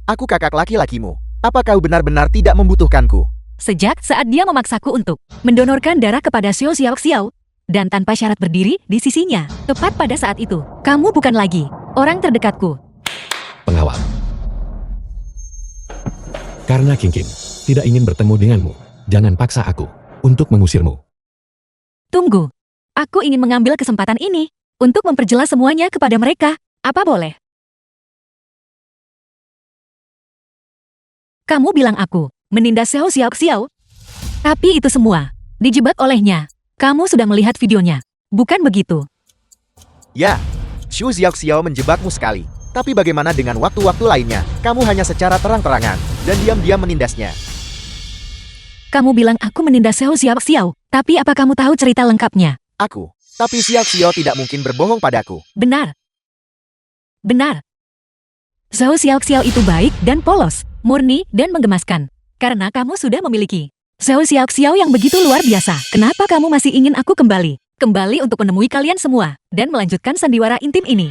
Aku kakak laki-lakimu. Apa kau benar-benar tidak membutuhkanku? Sejak saat dia memaksaku untuk mendonorkan darah kepada Xiao Xiao, dan tanpa syarat berdiri di sisinya, tepat pada saat itu, kamu bukan lagi orang terdekatku. Pengawal. Karena King tidak ingin bertemu denganmu, jangan paksa aku untuk mengusirmu. Tunggu, aku ingin mengambil kesempatan ini untuk memperjelas semuanya kepada mereka. Apa boleh? Kamu bilang aku menindas Xiao Xiao, tapi itu semua dijebak olehnya. Kamu sudah melihat videonya, bukan begitu? Ya, Xu Xiaoxiao menjebakmu sekali. Tapi bagaimana dengan waktu-waktu lainnya? Kamu hanya secara terang-terangan dan diam-diam menindasnya. Kamu bilang aku menindas Xiao Xiao, tapi apa kamu tahu cerita lengkapnya? Aku. Tapi Xiaoxiao tidak mungkin berbohong padaku. Benar. Benar. Xiao Xiao itu baik dan polos, murni dan menggemaskan. Karena kamu sudah memiliki Xiao Xiao yang begitu luar biasa. Kenapa kamu masih ingin aku kembali? Kembali untuk menemui kalian semua dan melanjutkan sandiwara intim ini.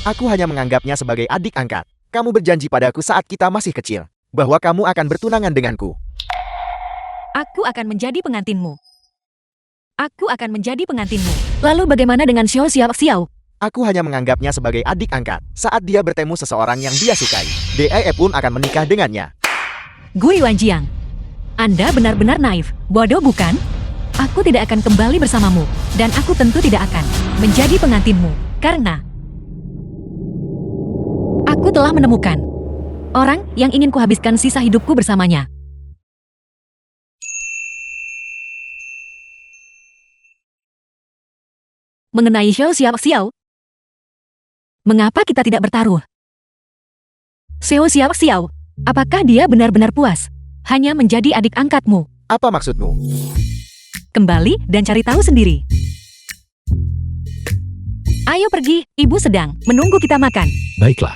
Aku hanya menganggapnya sebagai adik angkat. Kamu berjanji padaku saat kita masih kecil bahwa kamu akan bertunangan denganku. Aku akan menjadi pengantinmu. Aku akan menjadi pengantinmu. Lalu bagaimana dengan Xiao Xiao? Aku hanya menganggapnya sebagai adik angkat. Saat dia bertemu seseorang yang dia sukai, DAE pun akan menikah dengannya. Gui Wanjiang, Anda benar-benar naif. Bodoh bukan? Aku tidak akan kembali bersamamu. Dan aku tentu tidak akan menjadi pengantinmu. Karena aku telah menemukan orang yang ingin kuhabiskan sisa hidupku bersamanya. Mengenai Xiao Xiao, mengapa kita tidak bertaruh? Xiao Xiao, apakah dia benar-benar puas hanya menjadi adik angkatmu? Apa maksudmu? Kembali dan cari tahu sendiri. Ayo pergi, ibu sedang menunggu kita makan. Baiklah.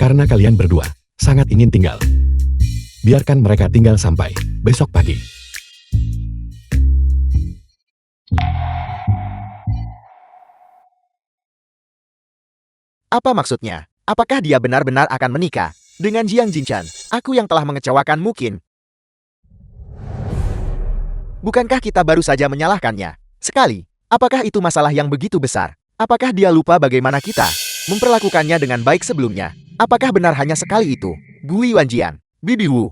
Karena kalian berdua sangat ingin tinggal, biarkan mereka tinggal sampai besok pagi. Apa maksudnya? Apakah dia benar-benar akan menikah dengan Jiang Jinchan? Aku yang telah mengecewakan mungkin. Bukankah kita baru saja menyalahkannya? Sekali, apakah itu masalah yang begitu besar? Apakah dia lupa bagaimana kita memperlakukannya dengan baik sebelumnya? Apakah benar hanya sekali itu? Gui Wanjian, Bibi Wu.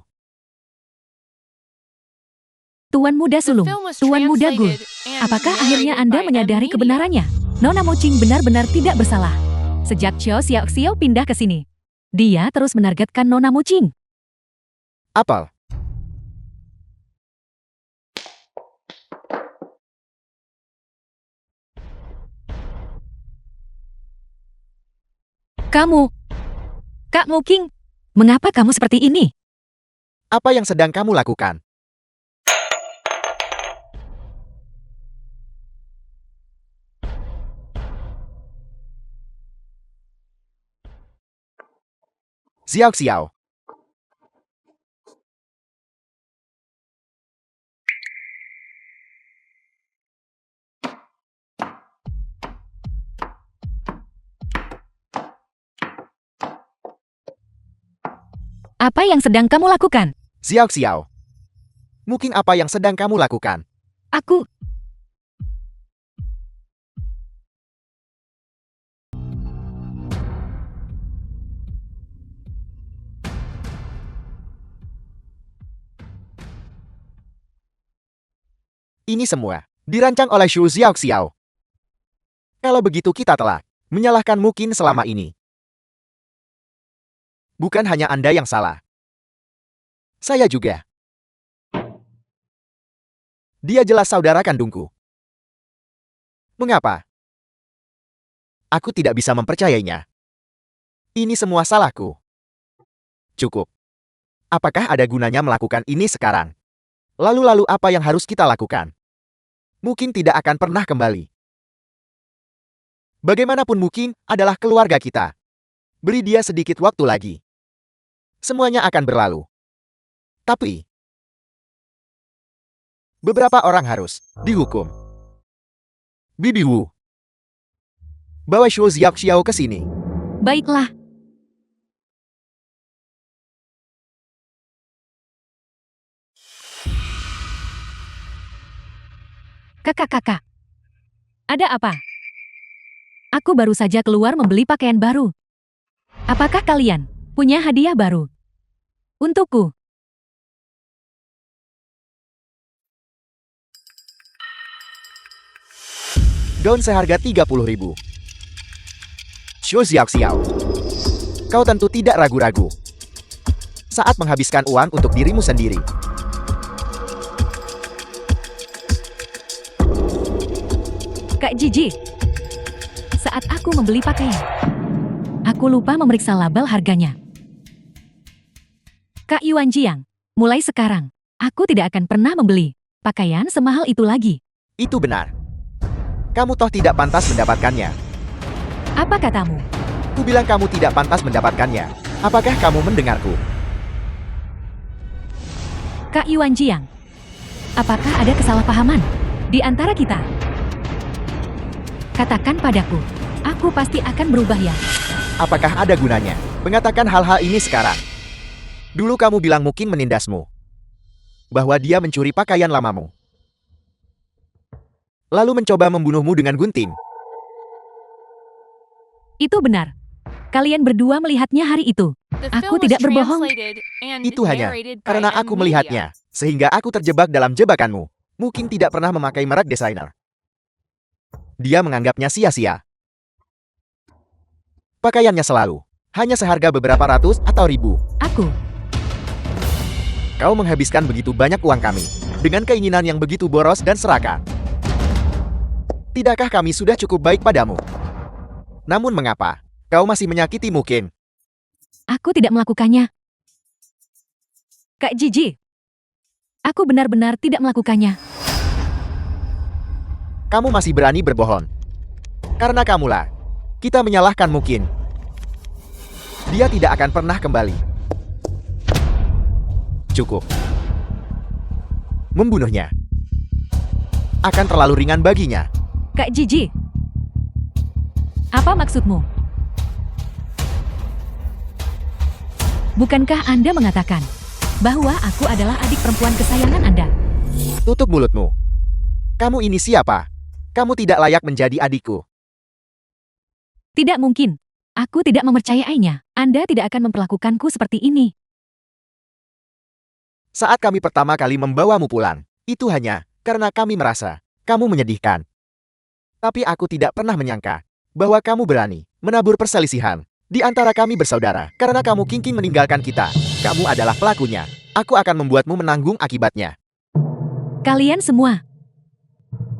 Tuan Muda The Sulung, film was Tuan Muda Gul, translated and apakah akhirnya narrated Anda by menyadari M. kebenarannya? Nona Mucing benar-benar tidak bersalah. Sejak Xiao Xiao pindah ke sini, dia terus menargetkan Nona Mucing. Apel. Kamu, Kak Muking, mengapa kamu seperti ini? Apa yang sedang kamu lakukan? Xiao. Apa yang sedang kamu lakukan? Xiao. Mungkin apa yang sedang kamu lakukan? Aku... Ini semua dirancang oleh Xu Xiao. Kalau begitu kita telah menyalahkan mungkin selama ini. Bukan hanya Anda yang salah. Saya juga. Dia jelas saudara kandungku. Mengapa? Aku tidak bisa mempercayainya. Ini semua salahku. Cukup. Apakah ada gunanya melakukan ini sekarang? Lalu apa yang harus kita lakukan? Mungkin tidak akan pernah kembali. Bagaimanapun mungkin adalah keluarga kita. Beri dia sedikit waktu lagi. semuanya akan berlalu. Tapi, beberapa orang harus dihukum. Bibi Wu, bawa Shuo Xiaoxiao ke sini. Baiklah. Kakak-kakak. Ada apa? Aku baru saja keluar membeli pakaian baru. Apakah kalian punya hadiah baru untukku? Gaun seharga 30.000. Shuo Xiaoxiao, kau tentu tidak ragu-ragu saat menghabiskan uang untuk dirimu sendiri. Kak Jiji, saat aku membeli pakaian, aku lupa memeriksa label harganya. Kak Yuan Jiang, mulai sekarang, aku tidak akan pernah membeli pakaian semahal itu lagi. Itu benar. Kamu toh tidak pantas mendapatkannya. Apa katamu? Ku bilang kamu tidak pantas mendapatkannya. Apakah kamu mendengarku? Kak Yuan Jiang, apakah ada kesalahpahaman di antara kita? Katakan padaku, aku pasti akan berubah ya. Apakah ada gunanya mengatakan hal-hal ini sekarang? Dulu kamu bilang mungkin menindasmu, bahwa dia mencuri pakaian lamamu, lalu mencoba membunuhmu dengan gunting. Itu benar. Kalian berdua melihatnya hari itu. Aku tidak berbohong. Itu hanya karena aku melihatnya, sehingga aku terjebak dalam jebakanmu. Mungkin tidak pernah memakai merek desainer. Dia menganggapnya sia-sia. Pakaiannya selalu hanya seharga beberapa ratus atau ribu. Kau menghabiskan begitu banyak uang kami dengan keinginan yang begitu boros dan serakah. Tidakkah kami sudah cukup baik padamu? Namun mengapa kau masih menyakiti Mukin? Aku tidak melakukannya. Kak Jiji, aku benar-benar tidak melakukannya. Kamu masih berani berbohong. Karena kamulah kita menyalahkan Mukin. Dia tidak akan pernah kembali. Cukup. Membunuhnya akan terlalu ringan baginya. Kak Jiji, apa maksudmu? Bukankah Anda mengatakan bahwa aku adalah adik perempuan kesayangan Anda? Tutup mulutmu. Kamu ini siapa? Kamu tidak layak menjadi adikku. Tidak mungkin. Aku tidak mempercayainya. Anda tidak akan memperlakukanku seperti ini. Saat kami pertama kali membawamu pulang, itu hanya karena kami merasa kamu menyedihkan. Tapi aku tidak pernah menyangka bahwa kamu berani menabur perselisihan di antara kami bersaudara. Karena kamu kingking meninggalkan kita. Kamu adalah pelakunya. Aku akan membuatmu menanggung akibatnya. Kalian semua,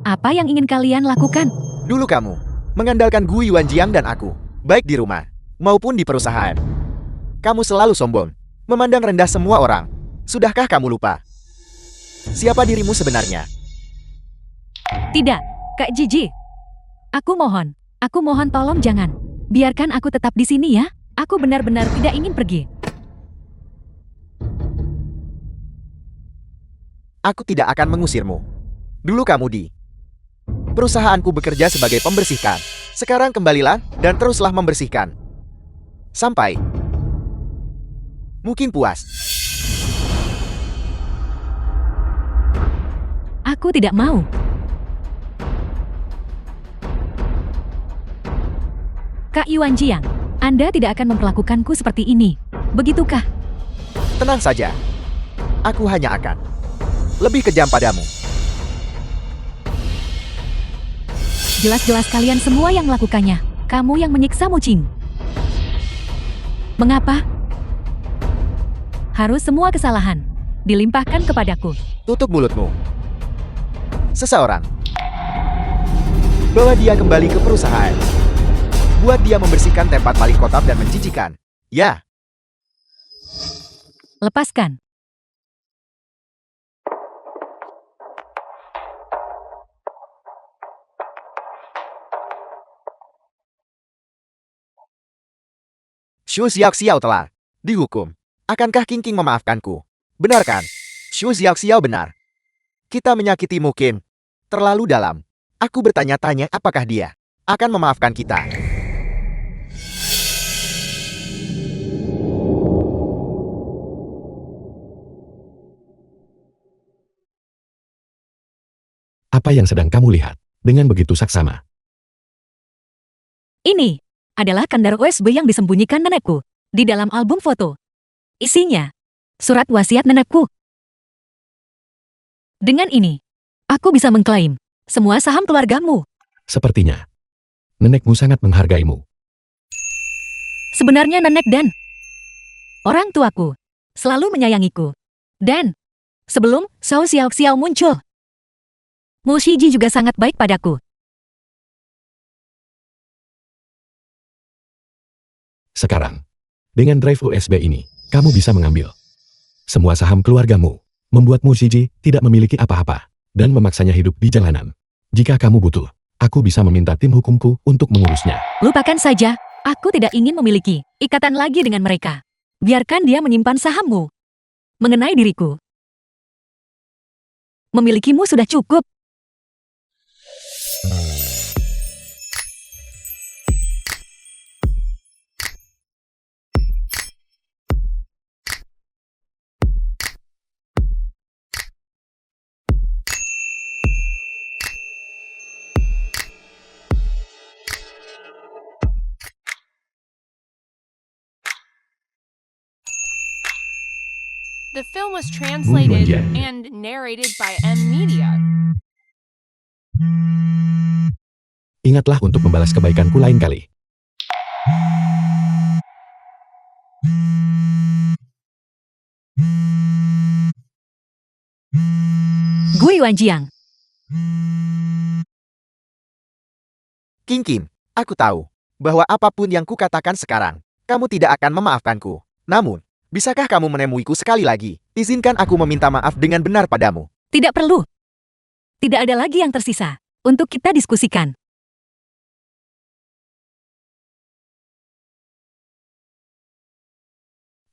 apa yang ingin kalian lakukan? Dulu kamu mengandalkan Gu Yuanjiang dan aku, baik di rumah maupun di perusahaan. Kamu selalu sombong, memandang rendah semua orang. Sudahkah kamu lupa siapa dirimu sebenarnya? Tidak, Kak Jiji. Aku mohon tolong jangan. Biarkan aku tetap di sini ya. Aku benar-benar tidak ingin pergi. Aku tidak akan mengusirmu. Dulu kamu di perusahaanku bekerja sebagai pembersihkan. Sekarang kembalilah dan teruslah membersihkan. Sampai mungkin puas. Aku tidak mau. Kak Yuan Jiang, Anda tidak akan memperlakukanku seperti ini. Begitukah? Tenang saja. Aku hanya akan lebih kejam padamu. Jelas-jelas kalian semua yang melakukannya. Kamu yang menyiksa Mucing. Mengapa? Harus semua kesalahan dilimpahkan kepadaku. Tutup mulutmu. Seseorang bawa dia kembali ke perusahaan. Buat dia membersihkan tempat paling kotor dan menjijikan. Ya. Lepaskan. Shu Xiaoxiao telah dihukum Akankah King King memaafkanku? Benar kan? Xu Xiaoxiao benar. Kita menyakiti Mukim terlalu dalam. Aku bertanya-tanya apakah dia akan memaafkan kita. Apa yang sedang kamu lihat? Dengan begitu saksama. Ini adalah kandar USB yang disembunyikan nenekku di dalam album foto. Isinya surat wasiat nenekku. Dengan ini, aku bisa mengklaim semua saham keluargamu. Sepertinya, nenekmu sangat menghargaimu. Sebenarnya nenek dan orang tuaku selalu menyayangiku. Dan sebelum Shou Xiaoxiao muncul, Mu Shiji juga sangat baik padaku. Sekarang, dengan drive USB ini, kamu bisa mengambil semua saham keluargamu, membuat Mu Shiji tidak memiliki apa-apa, dan memaksanya hidup di jalanan. Jika kamu butuh, aku bisa meminta tim hukumku untuk mengurusnya. Lupakan saja, aku tidak ingin memiliki ikatan lagi dengan mereka. Biarkan dia menyimpan sahammu. Mengenai diriku, memilikimu sudah cukup. The film was translated Yuanjian. and narrated by M Media. Ingatlah untuk membalas kebaikanku lain kali. Gue Yuanjiang. King Kim, aku tahu bahwa apapun yang kukatakan sekarang, kamu tidak akan memaafkanku. Namun, bisakah kamu menemuiku sekali lagi? Izinkan aku meminta maaf dengan benar padamu. Tidak perlu. Tidak ada lagi yang tersisa untuk kita diskusikan.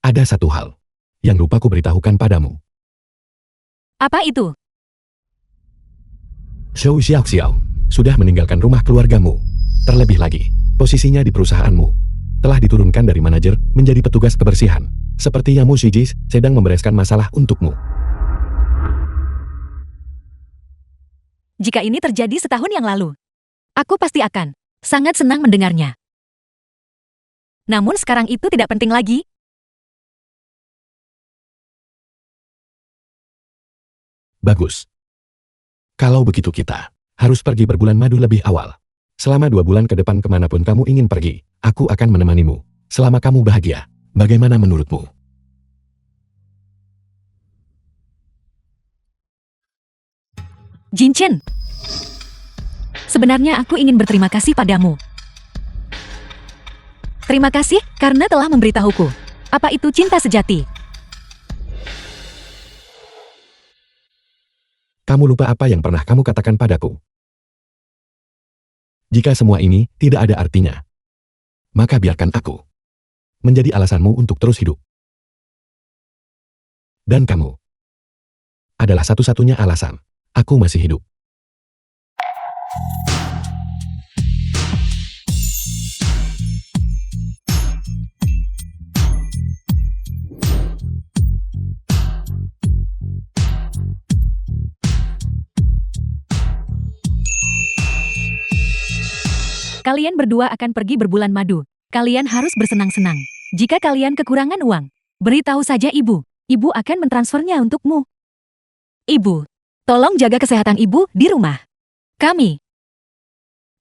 Ada satu hal yang lupa ku beritahukan padamu. Apa itu? Shou Xiaoxiao sudah meninggalkan rumah keluargamu. Terlebih lagi, posisinya di perusahaanmu telah diturunkan dari manajer menjadi petugas kebersihan. Sepertinya Mu Shiji sedang membereskan masalah untukmu. Jika ini terjadi setahun yang lalu, aku pasti akan sangat senang mendengarnya. Namun sekarang itu tidak penting lagi. Bagus. Kalau begitu kita harus pergi berbulan madu lebih awal. Selama 2 bulan ke depan kemanapun kamu ingin pergi, aku akan menemanimu. Selama kamu bahagia, bagaimana menurutmu? Jin Chen, sebenarnya aku ingin berterima kasih padamu. Terima kasih karena telah memberitahuku. Apa itu cinta sejati? Kamu lupa apa yang pernah kamu katakan padaku? Jika semua ini tidak ada artinya, maka biarkan aku menjadi alasanmu untuk terus hidup. Dan kamu adalah satu-satunya alasan aku masih hidup. Kalian berdua akan pergi berbulan madu. Kalian harus bersenang-senang. Jika kalian kekurangan uang, beritahu saja ibu. Ibu akan mentransfernya untukmu. Ibu, tolong jaga kesehatan ibu di rumah. Kami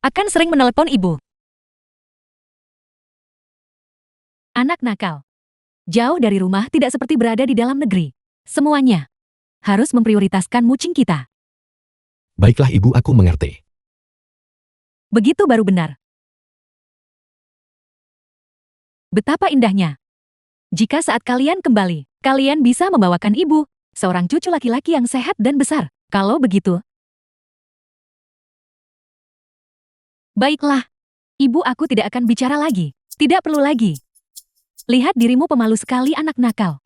akan sering menelepon ibu. Anak nakal. Jauh dari rumah tidak seperti berada di dalam negeri. Semuanya harus memprioritaskan mucing kita. Baiklah ibu, aku mengerti. Begitu baru benar. Betapa indahnya. Jika saat kalian kembali, kalian bisa membawakan ibu, seorang cucu laki-laki yang sehat dan besar. Kalau begitu, baiklah. Ibu aku tidak akan bicara lagi. Tidak perlu lagi. Lihat dirimu pemalu sekali, anak nakal.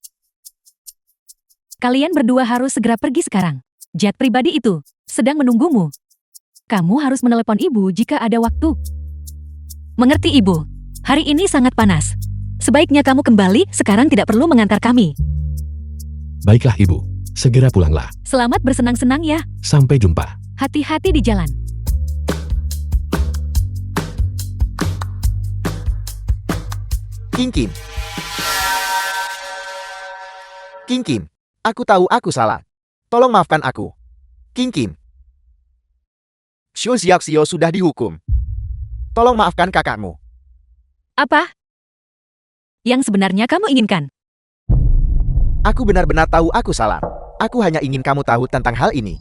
Kalian berdua harus segera pergi sekarang. Jet pribadi itu sedang menunggumu. Kamu harus menelepon ibu jika ada waktu. Mengerti ibu? Hari ini sangat panas. Sebaiknya kamu kembali sekarang, tidak perlu mengantar kami. Baiklah ibu, segera pulanglah. Selamat bersenang-senang ya. Sampai jumpa. Hati-hati di jalan. King Kim. King Kim, aku tahu aku salah. Tolong maafkan aku. King Kim. Xiu Xiaoxiao sudah dihukum. Tolong maafkan kakakmu. Apa yang sebenarnya kamu inginkan? Aku benar-benar tahu aku salah. Aku hanya ingin kamu tahu tentang hal ini.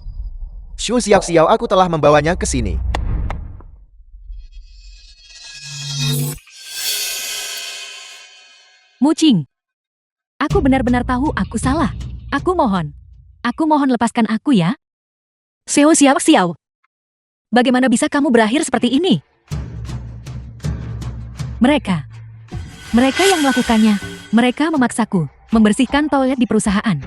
Xiu Xiaoxiao, aku telah membawanya ke sini. Mucing. Aku benar-benar tahu aku salah. Aku mohon lepaskan aku ya. Xiao Xiao. Bagaimana bisa kamu berakhir seperti ini? Mereka yang melakukannya. Mereka memaksaku membersihkan toilet di perusahaan,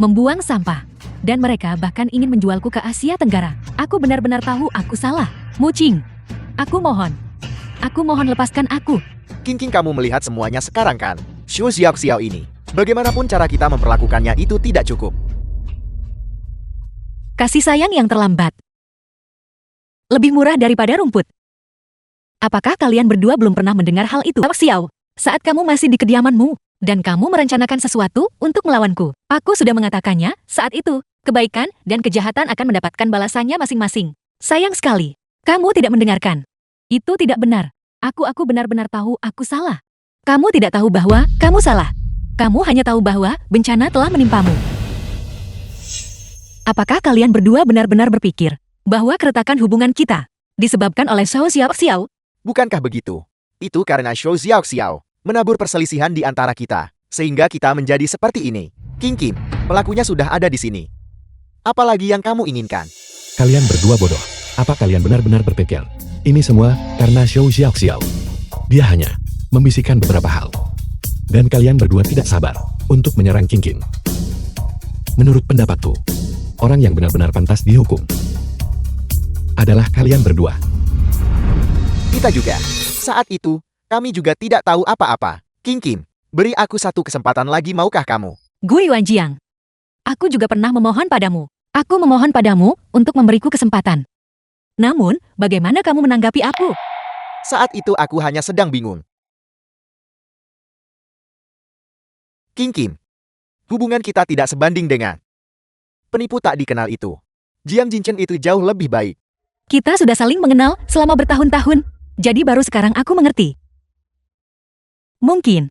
membuang sampah, dan mereka bahkan ingin menjualku ke Asia Tenggara. Aku benar-benar tahu aku salah. Mucing, aku mohon lepaskan aku. King, kamu melihat semuanya sekarang kan? Xiu Xiaoxiao ini. Bagaimanapun cara kita memperlakukannya itu tidak cukup. Kasih sayang yang terlambat lebih murah daripada rumput. Apakah kalian berdua belum pernah mendengar hal itu? Xiao, saat kamu masih di kediamanmu, dan kamu merencanakan sesuatu untuk melawanku. Aku sudah mengatakannya saat itu. Kebaikan dan kejahatan akan mendapatkan balasannya masing-masing. Sayang sekali, kamu tidak mendengarkan. Itu tidak benar. Aku benar-benar tahu aku salah. Kamu tidak tahu bahwa kamu salah. Kamu hanya tahu bahwa bencana telah menimpamu. Apakah kalian berdua benar-benar berpikir bahwa keretakan hubungan kita disebabkan oleh Xiao Xiao? Bukankah begitu? Itu karena Xiu Xiaoxiao menabur perselisihan di antara kita, sehingga kita menjadi seperti ini. King Kim, pelakunya sudah ada di sini. Apalagi yang kamu inginkan? Kalian berdua bodoh. Apa kalian benar-benar berpikir ini semua karena Xiao Xiaoxiao? Dia hanya membisikkan beberapa hal. Dan kalian berdua tidak sabar untuk menyerang King Kim. Menurut pendapatku, orang yang benar-benar pantas dihukum adalah kalian berdua. Kita juga. Saat itu, kami juga tidak tahu apa-apa. King Kim, beri aku satu kesempatan lagi, maukah kamu? Gui Wanjiang, aku juga pernah memohon padamu. Aku memohon padamu untuk memberiku kesempatan. Namun, bagaimana kamu menanggapi aku? Saat itu aku hanya sedang bingung. King Kim, hubungan kita tidak sebanding dengan penipu tak dikenal itu. Jiang Jinchen itu jauh lebih baik. Kita sudah saling mengenal selama bertahun-tahun, jadi baru sekarang aku mengerti. Mungkin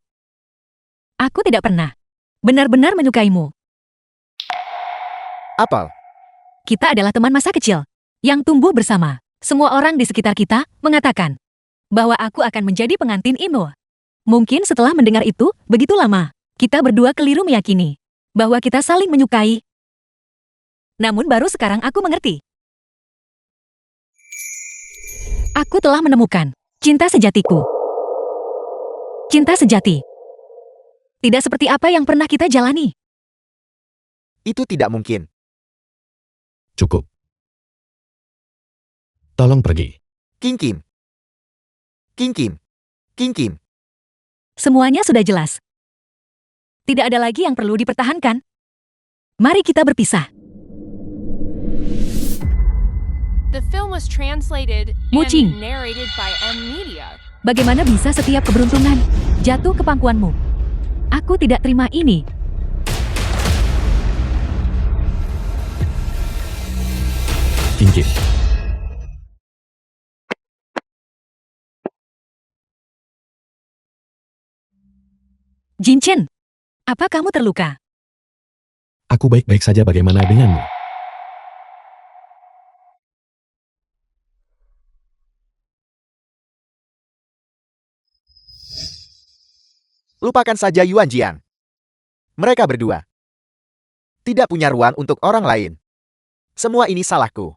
aku tidak pernah benar-benar menyukaimu. Apel, Kita adalah teman masa kecil yang tumbuh bersama. Semua orang di sekitar kita mengatakan bahwa aku akan menjadi pengantin Imo. Mungkin setelah mendengar itu begitu lama, kita berdua keliru meyakini bahwa kita saling menyukai. Namun baru sekarang aku mengerti. Aku telah menemukan cinta sejatiku. Cinta sejati. Tidak seperti apa yang pernah kita jalani. itu tidak mungkin. Cukup. Tolong pergi. King Kim. King Kim. King Kim. Semuanya sudah jelas. Tidak ada lagi yang perlu dipertahankan. Mari kita berpisah. The film was translated Mucing. and narrated by M Media. Bagaimana bisa setiap keberuntungan jatuh ke pangkuanmu? Aku tidak terima ini. King Kim. Jinchen, apa kamu terluka? Aku baik-baik saja, bagaimana denganmu? Lupakan saja Yuan Jiang. Mereka berdua tidak punya ruang untuk orang lain. Semua ini salahku.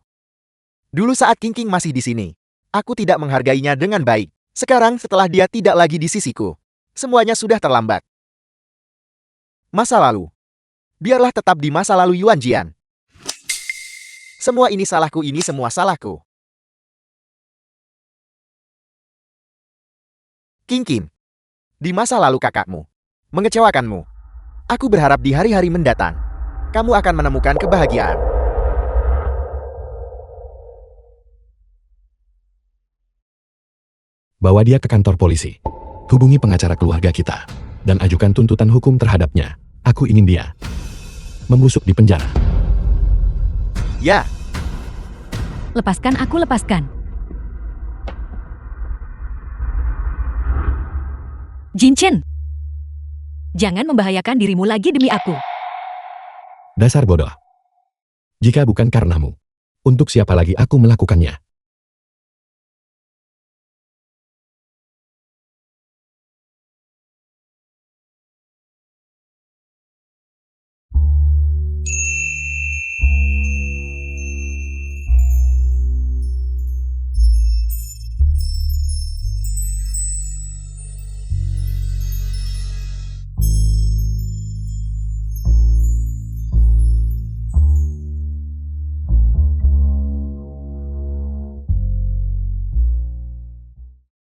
Dulu saat King King masih di sini, aku tidak menghargainya dengan baik. Sekarang setelah dia tidak lagi di sisiku, semuanya sudah terlambat. Masa lalu. Biarlah tetap di masa lalu Yuan Jian. Semua ini salahku, ini semua salahku. King Kim. Di masa lalu kakakmu mengecewakanmu. Aku berharap di hari-hari mendatang, kamu akan menemukan kebahagiaan. Bawa dia ke kantor polisi. Hubungi pengacara keluarga kita. Dan ajukan tuntutan hukum terhadapnya. Aku ingin dia membusuk di penjara. Ya, Lepaskan aku, lepaskan. Jin Chen. Jangan membahayakan dirimu lagi demi aku. Dasar bodoh. Jika bukan karenamu, untuk siapa lagi aku melakukannya?